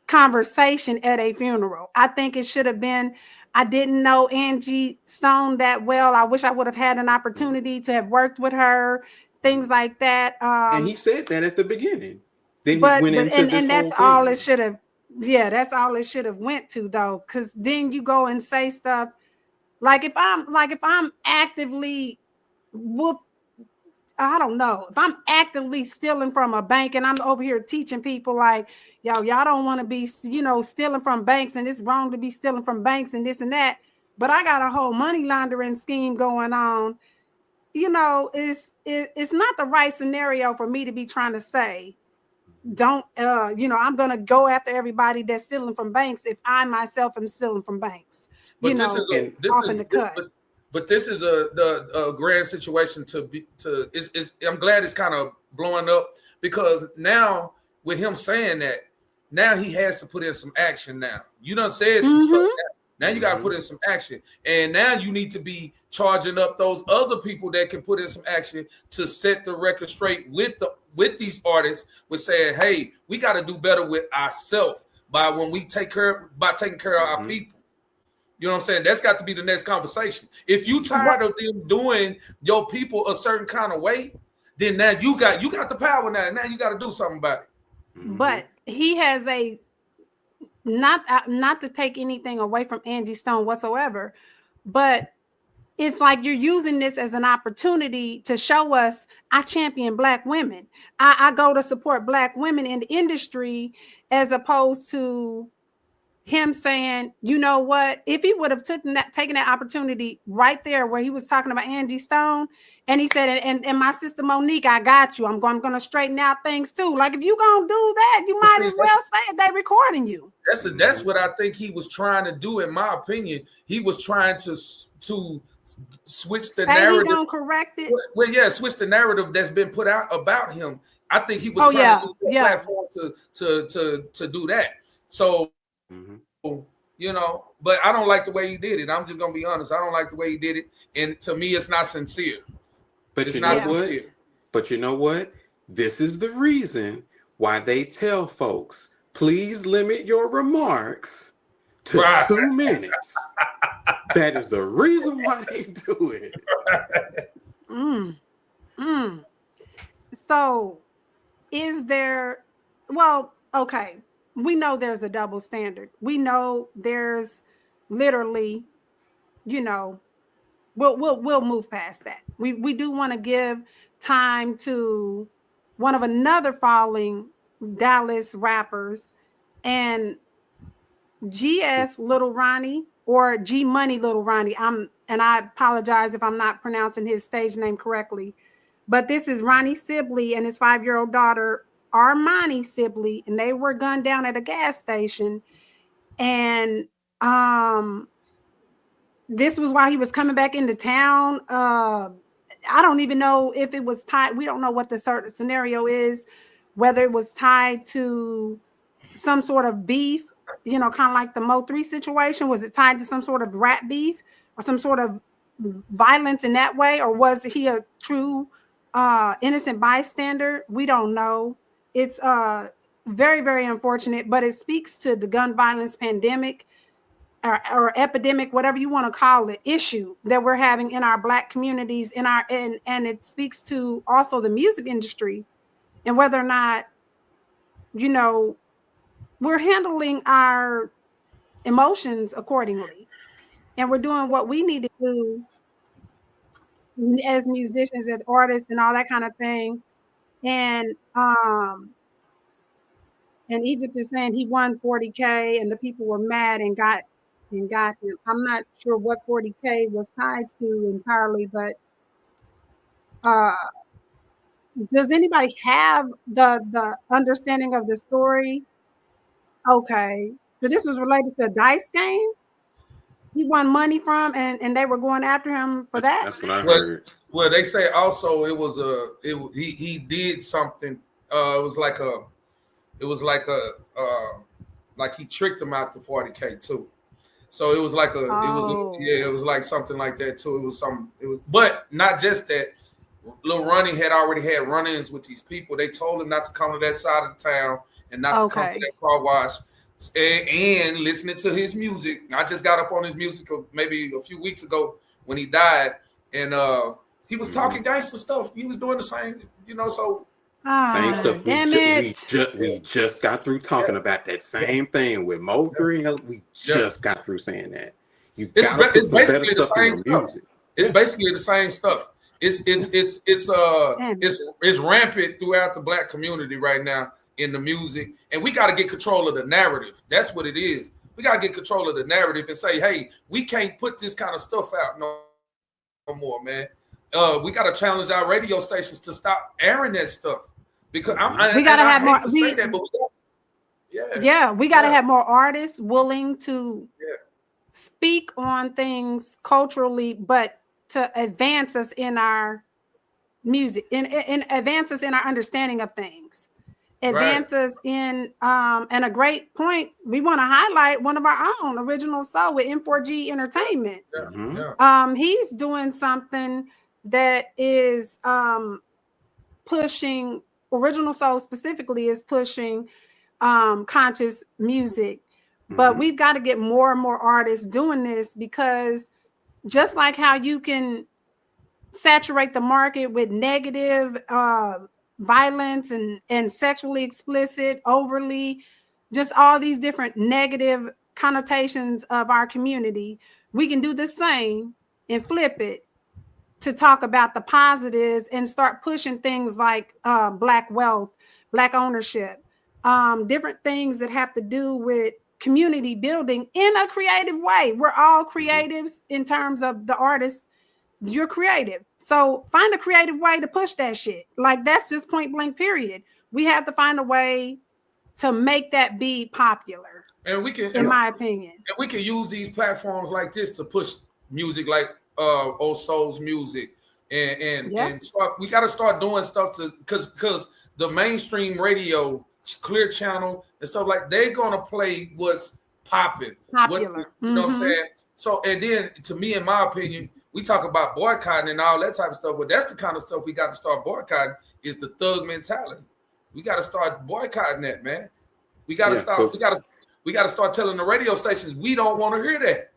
C: conversation at a funeral. I think it should have been, I didn't know Angie Stone that well. I wish I would have had an opportunity to have worked with her, things like that.
D: And he said that at the beginning. Then he
C: But
D: went into this
C: and that's
D: whole
C: all
D: thing.
C: it should have. Yeah, that's all it should have went to, though, because then you go and say stuff like if I'm actively I don't know, if I'm actively stealing from a bank and I'm over here teaching people like, y'all don't want to be, you know, stealing from banks, and it's wrong to be stealing from banks and this and that, but I got a whole money laundering scheme going on. You know, it's not the right scenario for me to be trying to say, don't you know, I'm gonna go after everybody that's stealing from banks if I myself am stealing from banks.
E: But
C: you
E: this
C: know,
E: is
C: off in the cut.
E: But this is a grand situation I'm glad it's kind of blowing up, because now with him saying that, now he has to put in some action. Now you done said some stuff. Now you got to put in some action, and now you need to be charging up those other people that can put in some action to set the record straight with these artists, with saying, hey, we got to do better with ourselves by taking care of our people. You know what I'm saying? That's got to be the next conversation. If you tired of them doing your people a certain kind of way, then now you got the power now. Now you got to do something about it.
C: But he has a, not to take anything away from Angie Stone whatsoever, but it's like you're using this as an opportunity to show us I champion Black women. I go to support Black women in the industry, as opposed to him saying, you know what, if he would have taken that opportunity right there where he was talking about Angie Stone, and he said, and my sister Monique, I got you. I'm going to straighten out things too. Like, if you gonna do that, you might as well say they recording you.
E: That's what I think he was trying to do. In my opinion, he was trying to switch the narrative.
C: He gonna correct it.
E: Well, yeah, switch the narrative that's been put out about him. I think he was trying to use the platform to do that. So you know, but I don't like the way he did it. I'm just gonna be honest. I don't like the way he did it, and to me, it's not sincere.
D: But
E: it's
D: you
E: not
D: know
E: sincere.
D: what? But you know what? This is the reason why they tell folks, please limit your remarks to 2 minutes. That is the reason why they do it.
C: So, is there? Well, okay. We know there's a double standard. We know there's literally, you know, we'll move past that. We do want to give time to one of another falling Dallas rappers, and GS Little Ronnie, or G Money Little Ronnie. And I apologize if I'm not pronouncing his stage name correctly, but this is Ronnie Sibley and his 5-year-old daughter Armani Sibley, and they were gunned down at a gas station. And this was while he was coming back into town. I don't even know if it was tied. We don't know what the certain scenario is, whether it was tied to some sort of beef, you know, kind of like the Mo3 situation. Was it tied to some sort of rat beef or some sort of violence in that way? Or was he a true innocent bystander? We don't know. It's very, very unfortunate, but it speaks to the gun violence pandemic or epidemic, whatever you want to call it, issue that we're having in our Black communities, and it speaks to also the music industry and whether or not, you know, we're handling our emotions accordingly, and we're doing what we need to do as musicians, as artists, and all that kind of thing. And Egypt is saying he won 40K, and the people were mad and got him. I'm not sure what 40K was tied to entirely, but does anybody have the understanding of the story? Okay, so this was related to a dice game he won money from, and they were going after him for that.
D: That's what I heard.
E: Well, they say also it was he did something. It was like he tricked him out to 40K too. So it was like it was like something like that too. But not just that. Lil Ronnie had already had run-ins with these people. They told him not to come to that side of the town and not to come to that car wash. And listening to his music. I just got up on his music maybe a few weeks ago when he died, and he was talking gangster stuff. He was doing the same, you know. So
D: we just got through talking about that same thing with Mo3. We just got through saying that.
E: It's basically the same stuff. It's basically the same stuff. It's rampant throughout the Black community right now in the music, and we got to get control of the narrative. That's what it is. We got to get control of the narrative and say, hey, we can't put this kind of stuff out no more, man. We got to challenge our radio stations to stop airing that stuff, because
C: we got to have more. We got to have more artists willing to speak on things culturally, but to advance us in our music, and advance us in our understanding of things. Advances in and a great point, we want to highlight one of our own, Original Soul with M4G Entertainment. He's doing something that is pushing, Original Soul specifically is pushing conscious music. But we've got to get more and more artists doing this, because just like how you can saturate the market with negative violence and sexually explicit, overly, just all these different negative connotations of our community, we can do the same and flip it to talk about the positives and start pushing things like Black wealth, Black ownership, different things that have to do with community building in a creative way. We're all creatives in terms of the artists. You're creative. So find a creative way to push that shit. Like, that's just point blank, period. We have to find a way to make that be popular.
E: And we can,
C: in my opinion.
E: And we can use these platforms like this to push music like Old Soul's music. And we got to start doing stuff to, because the mainstream radio, Clear Channel and stuff, like, they're going to play what's popping.
C: Popular.
E: You know what I'm saying? So, and then to me, in my opinion, we talk about boycotting and all that type of stuff, but that's the kind of stuff we got to start boycotting is the thug mentality. We got to start boycotting that, man. We got to stop. We got to start telling the radio stations we don't want to hear that.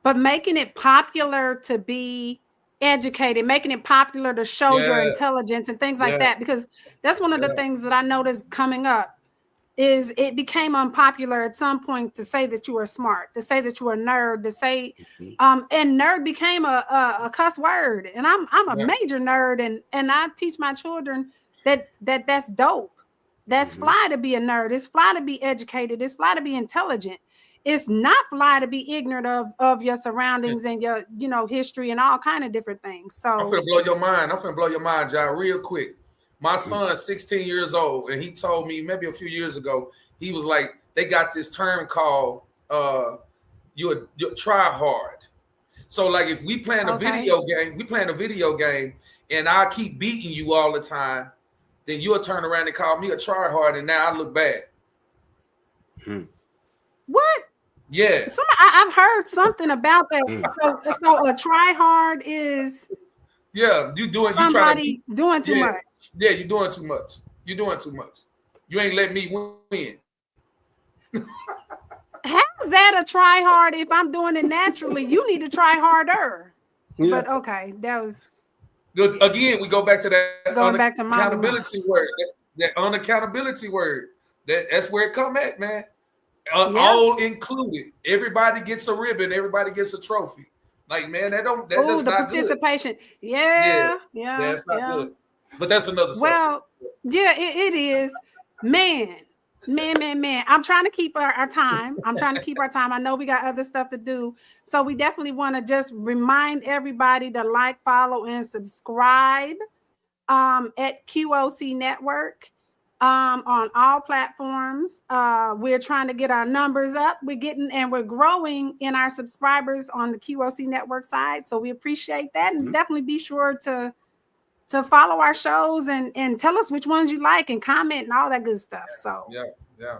C: But making it popular to be educated, making it popular to show your intelligence and things like that, because that's one of the things that I noticed coming up is it became unpopular at some point to say that you were smart, to say that you were a nerd, to say, and nerd became a cuss word. And I'm a major nerd, and I teach my children that's dope. That's fly to be a nerd. It's fly to be educated. It's fly to be intelligent. It's not fly to be ignorant of your surroundings and your, history and all kind of different things. So
E: I'm finna blow your mind. John, real quick. My son's 16 years old, and he told me maybe a few years ago, he was like, they got this term called you try hard. So like if we playing a video game, and I keep beating you all the time, then you'll turn around and call me a try hard, and now I look bad.
C: What?
E: Yeah.
C: I've heard something about that. So a try hard is
E: you doing
C: too much.
E: Yeah, you're doing too much. You're doing too much. You ain't letting me win.
C: How's that a try hard if I'm doing it naturally? You need to try harder. Yeah. But okay, that was
E: good. Again, we go back to that
C: accountability
E: word. That unaccountability word. That's where it come at, man. All included. Everybody gets a ribbon. Everybody gets a trophy. Like, man, that's not good.
C: Participation. Yeah,
E: that's not good. But that's another subject.
C: Well, yeah, it is. Man. I'm trying to keep our time. I know we got other stuff to do. So we definitely want to just remind everybody to like, follow, and subscribe at QOC Network. On all platforms. We're trying to get our numbers up. We're growing in our subscribers on the QOC Network side. So we appreciate that. And definitely be sure to follow our shows and tell us which ones you like and comment and all that good stuff. So
E: yeah.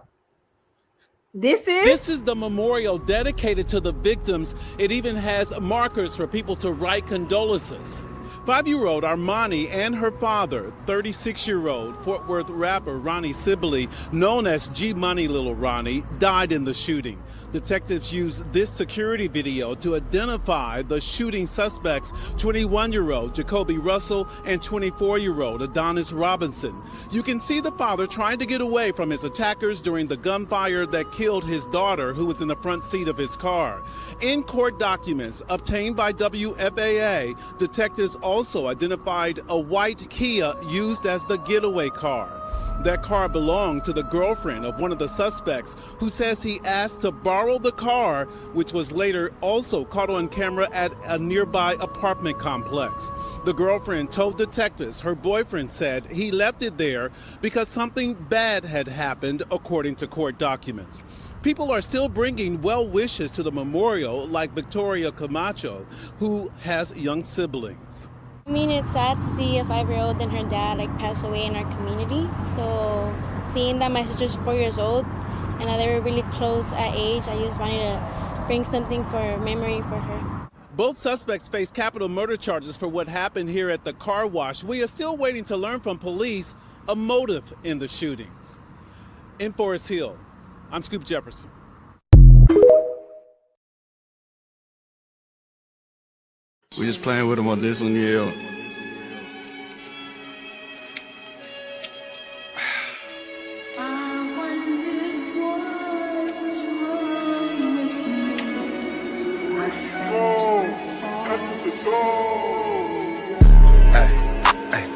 Q: This is the memorial dedicated to the victims. It even has markers for people to write condolences. 5-year-old Armani and her father, 36-year-old Fort Worth rapper Ronnie Sibley, known as G Money Little Ronnie, died in the shooting. Detectives used this security video to identify the shooting suspects, 21-year-old Jacoby Russell and 24-year-old Adonis Robinson. You can see the father trying to get away from his attackers during the gunfire that killed his daughter, who was in the front seat of his car. In court documents obtained by WFAA, detectives also identified a white Kia used as the getaway car. That car belonged to the girlfriend of one of the suspects, who says he asked to borrow the car, which was later also caught on camera at a nearby apartment complex. The girlfriend told detectives her boyfriend said he left it there because something bad had happened, according to court documents. People are still bringing well wishes to the memorial, like Victoria Camacho, who has young siblings.
R: I mean, it's sad to see a 5-year-old and her dad pass away in our community. So seeing that my sister's 4 years old and that they were really close at age, I just wanted to bring something for memory for her.
Q: Both suspects face capital murder charges for what happened here at the car wash. We are still waiting to learn from police a motive in the shootings. In Forest Hill, I'm Scoop Jefferson.
S: We just playing with them on this one, yeah.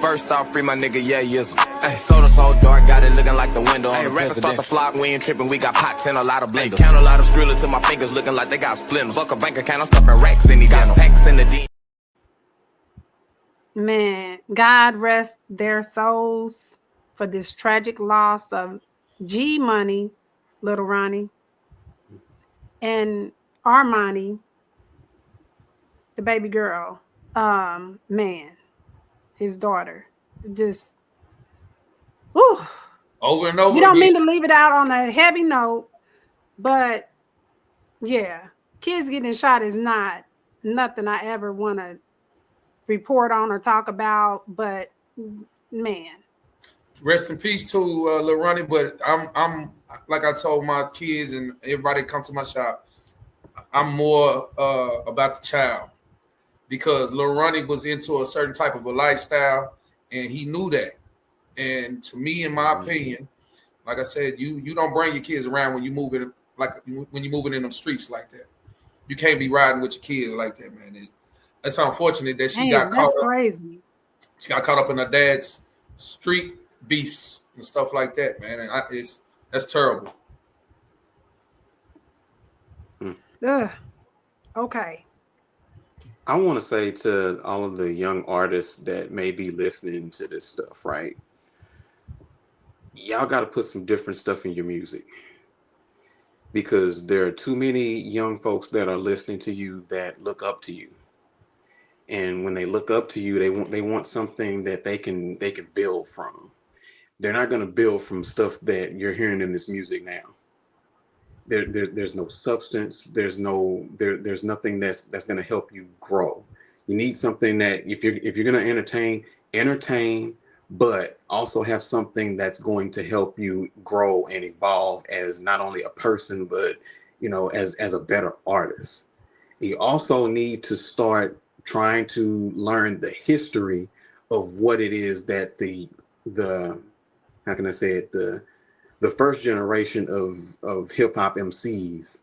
T: First off, free my nigga, yeah, yes. Ay, soda so dark, got it looking like the window on the rappers start to flop, we ain't tripping, we got pots and a lot of blenders. Count a lot of skrilla till my fingers looking like they got splinters. Fuck a bank account, I'm stuffing racks in these got packs in the D.
C: Man, God rest their souls for this tragic loss of G Money, Little Ronnie, and Armani, the baby girl. Man, his daughter. Just
E: over and over.
C: We don't mean to leave it out on a heavy note, but Yeah, kids getting shot is not nothing I ever want to report on or talk about. But man,
E: rest in peace to Lil Ronnie. But I'm like I told my kids and everybody that come to my shop, I'm more about the child because Lil Ronnie was into a certain type of a lifestyle and he knew that. And to me, in my opinion, like I said, you don't bring your kids around when you moving when you moving in them streets like that. You can't be riding with your kids like that, man. That's unfortunate that she got caught up.
C: Crazy.
E: She got caught up in her dad's street beefs and stuff like that, man. And that's terrible.
C: Ugh. Okay.
D: I want to say to all of the young artists that may be listening to this stuff, right? Y'all got to put some different stuff in your music because there are too many young folks that are listening to you that look up to you. And when they look up to you, they want something that they can build from. They're not going to build from stuff that you're hearing in this music now. There's no substance. There's nothing that's going to help you grow. You need something that if you're going to entertain, but also have something that's going to help you grow and evolve as not only a person, but as a better artist. You also need to start trying to learn the history of what it is that the how can I say it, the first generation of hip hop MCs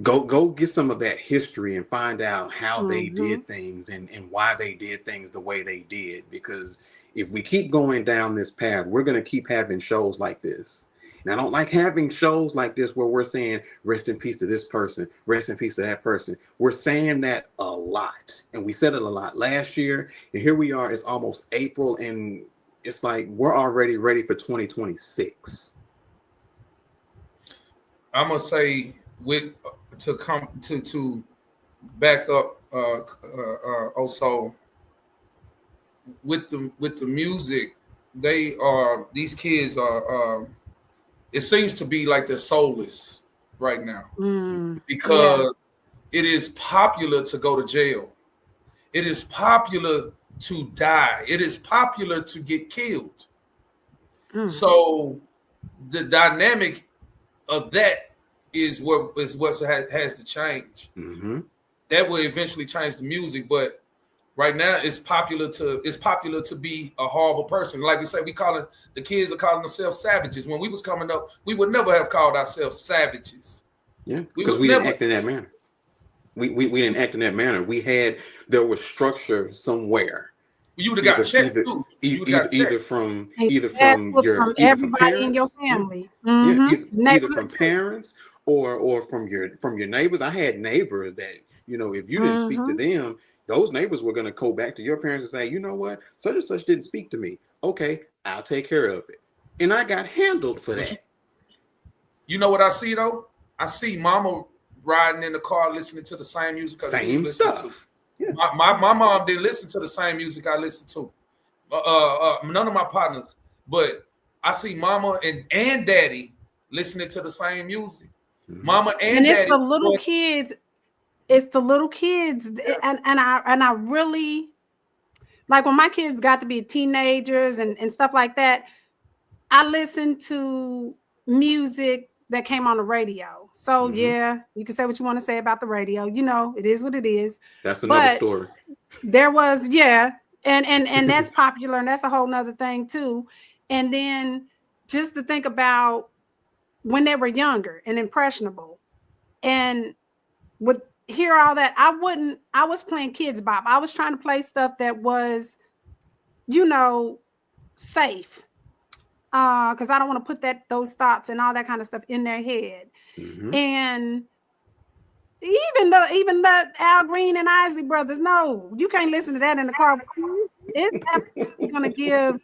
D: go get some of that history and find out how they did things and why they did things the way they did. Because if we keep going down this path, we're going to keep having shows like this. And I don't like having shows like this where we're saying rest in peace to this person, rest in peace to that person. We're saying that a lot. And we said it a lot last year. And here we are, it's almost April. And it's like we're already ready for 2026.
E: I'm gonna say to back up also with the music, these kids are it seems to be like they're soulless right now because it is popular to go to jail. It is popular to die. It is popular to get killed. So the dynamic of that is what has to change. That will eventually change the music, but right now it's popular to be a horrible person. Like we say, the kids are calling themselves savages. When we was coming up, we would never have called ourselves savages.
D: Yeah, because we didn't act in that manner. We didn't act in that manner. There was structure somewhere.
E: You would have got checked too.
D: Either from
C: everybody
D: parents,
C: in your family.
D: Either from parents or from your neighbors. I had neighbors that if you didn't speak to them, those neighbors were going to go back to your parents and say, you know what, such and such didn't speak to me. Okay, I'll take care of it, and I got handled for that.
E: You know what I see though? I see mama riding in the car listening to the same music.
D: Same stuff.
E: Yeah. My mom didn't listen to the same music I listened to. None of my partners, but I see mama and daddy listening to the same music. Mama and
C: it's
E: daddy.
C: The little kids. It's the little kids, and I really like when my kids got to be teenagers and stuff like that. I listened to music that came on the radio. So yeah, you can say what you want to say about the radio. It is what it is.
D: That's another story.
C: There was, and that's popular, and that's a whole nother thing too. And then just to think about when they were younger and impressionable, and would hear all that, I was playing Kids Bop. I was trying to play stuff that was, safe. Because I don't want to put those thoughts and all that kind of stuff in their head. And even the Al Green and Isley Brothers, no, you can't listen to that in the car. It's going to give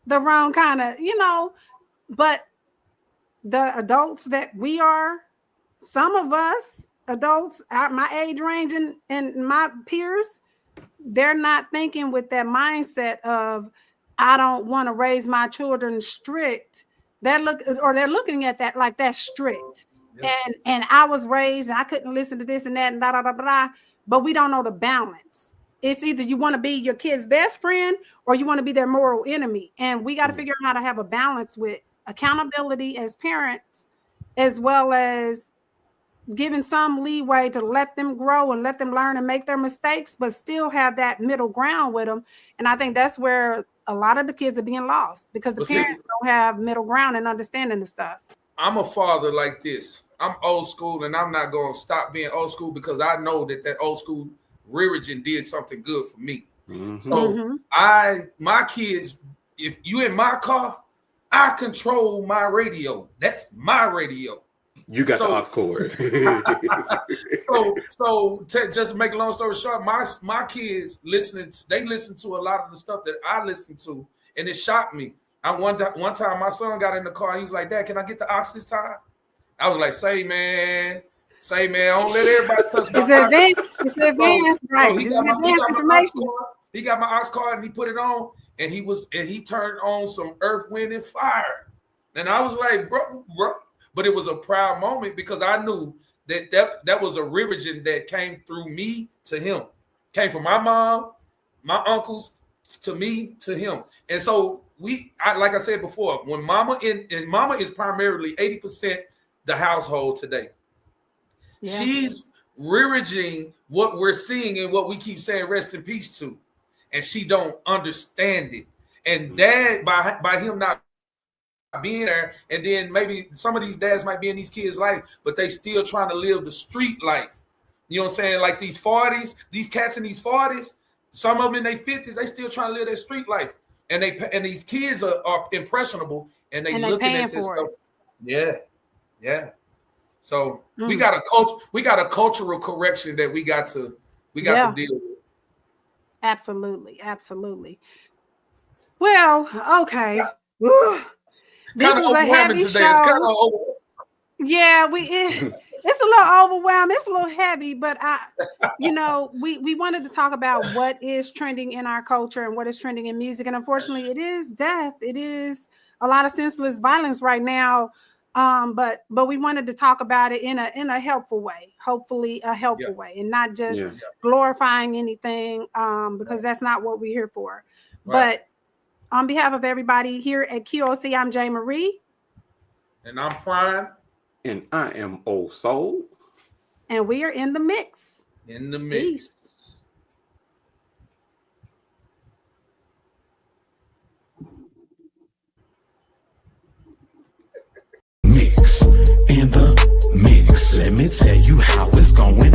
C: the wrong kind of, but the adults that we are, some of us adults, my age range and my peers, they're not thinking with that mindset of, I don't want to raise my children strict. They're looking at that like that's strict. And I was raised and I couldn't listen to this and that and da da da da. But we don't know the balance. It's either you want to be your kid's best friend or you want to be their moral enemy. And we got to figure out how to have a balance with accountability as parents, as well as giving some leeway to let them grow and let them learn and make their mistakes, but still have that middle ground with them. And I think that's where a lot of the kids are being lost because the parents don't have middle ground and understanding of stuff.
E: I'm a father like this. I'm old school, and I'm not going to stop being old school because I know that old school rearing did something good for me. So my kids, if you in my car, I control my radio. That's my radio.
D: You got the aux cord.
E: Just to make a long story short, my kids listen to a lot of the stuff that I listen to, and it shocked me. One time my son got in the car and he was like, "Dad, can I get the aux this time?" I was like, say man, don't let everybody touch my
C: It's advanced, right?
E: He got my aux cord and he put it on, and he turned on some Earth, Wind, and Fire. And I was like, bro. But it was a proud moment because I knew that was a religion that came through me to him. Came from my mom, my uncles, to me, to him. And so like I said before, when mama is primarily 80% the household today. Yeah. She's rearing what we're seeing and what we keep saying rest in peace to. And she don't understand it. And dad, by him not being there, and then maybe some of these dads might be in these kids' life, but they still trying to live the street life. You know what I'm saying? Like these 40s, these cats in these 40s, some of them in their 50s, they still trying to live their street life. And these kids are impressionable and they looking at this stuff. Yeah. So we got a cultural correction that we got to deal with.
C: Absolutely. Well, okay. This was a heavy show. It's a little overwhelming. It's a little heavy, but we wanted to talk about what is trending in our culture and what is trending in music. And unfortunately, it is death. It is a lot of senseless violence right now. But we wanted to talk about it in a helpful way, hopefully a helpful way, and not just glorifying anything, because that's not what we're here for. Right. But on behalf of everybody here at QOC, I'm Jay Marie.
E: And I'm Prime.
D: And I am Old Soul.
C: And we are in the mix.
E: Peace.
A: Mix in the mix. Let me tell you how it's going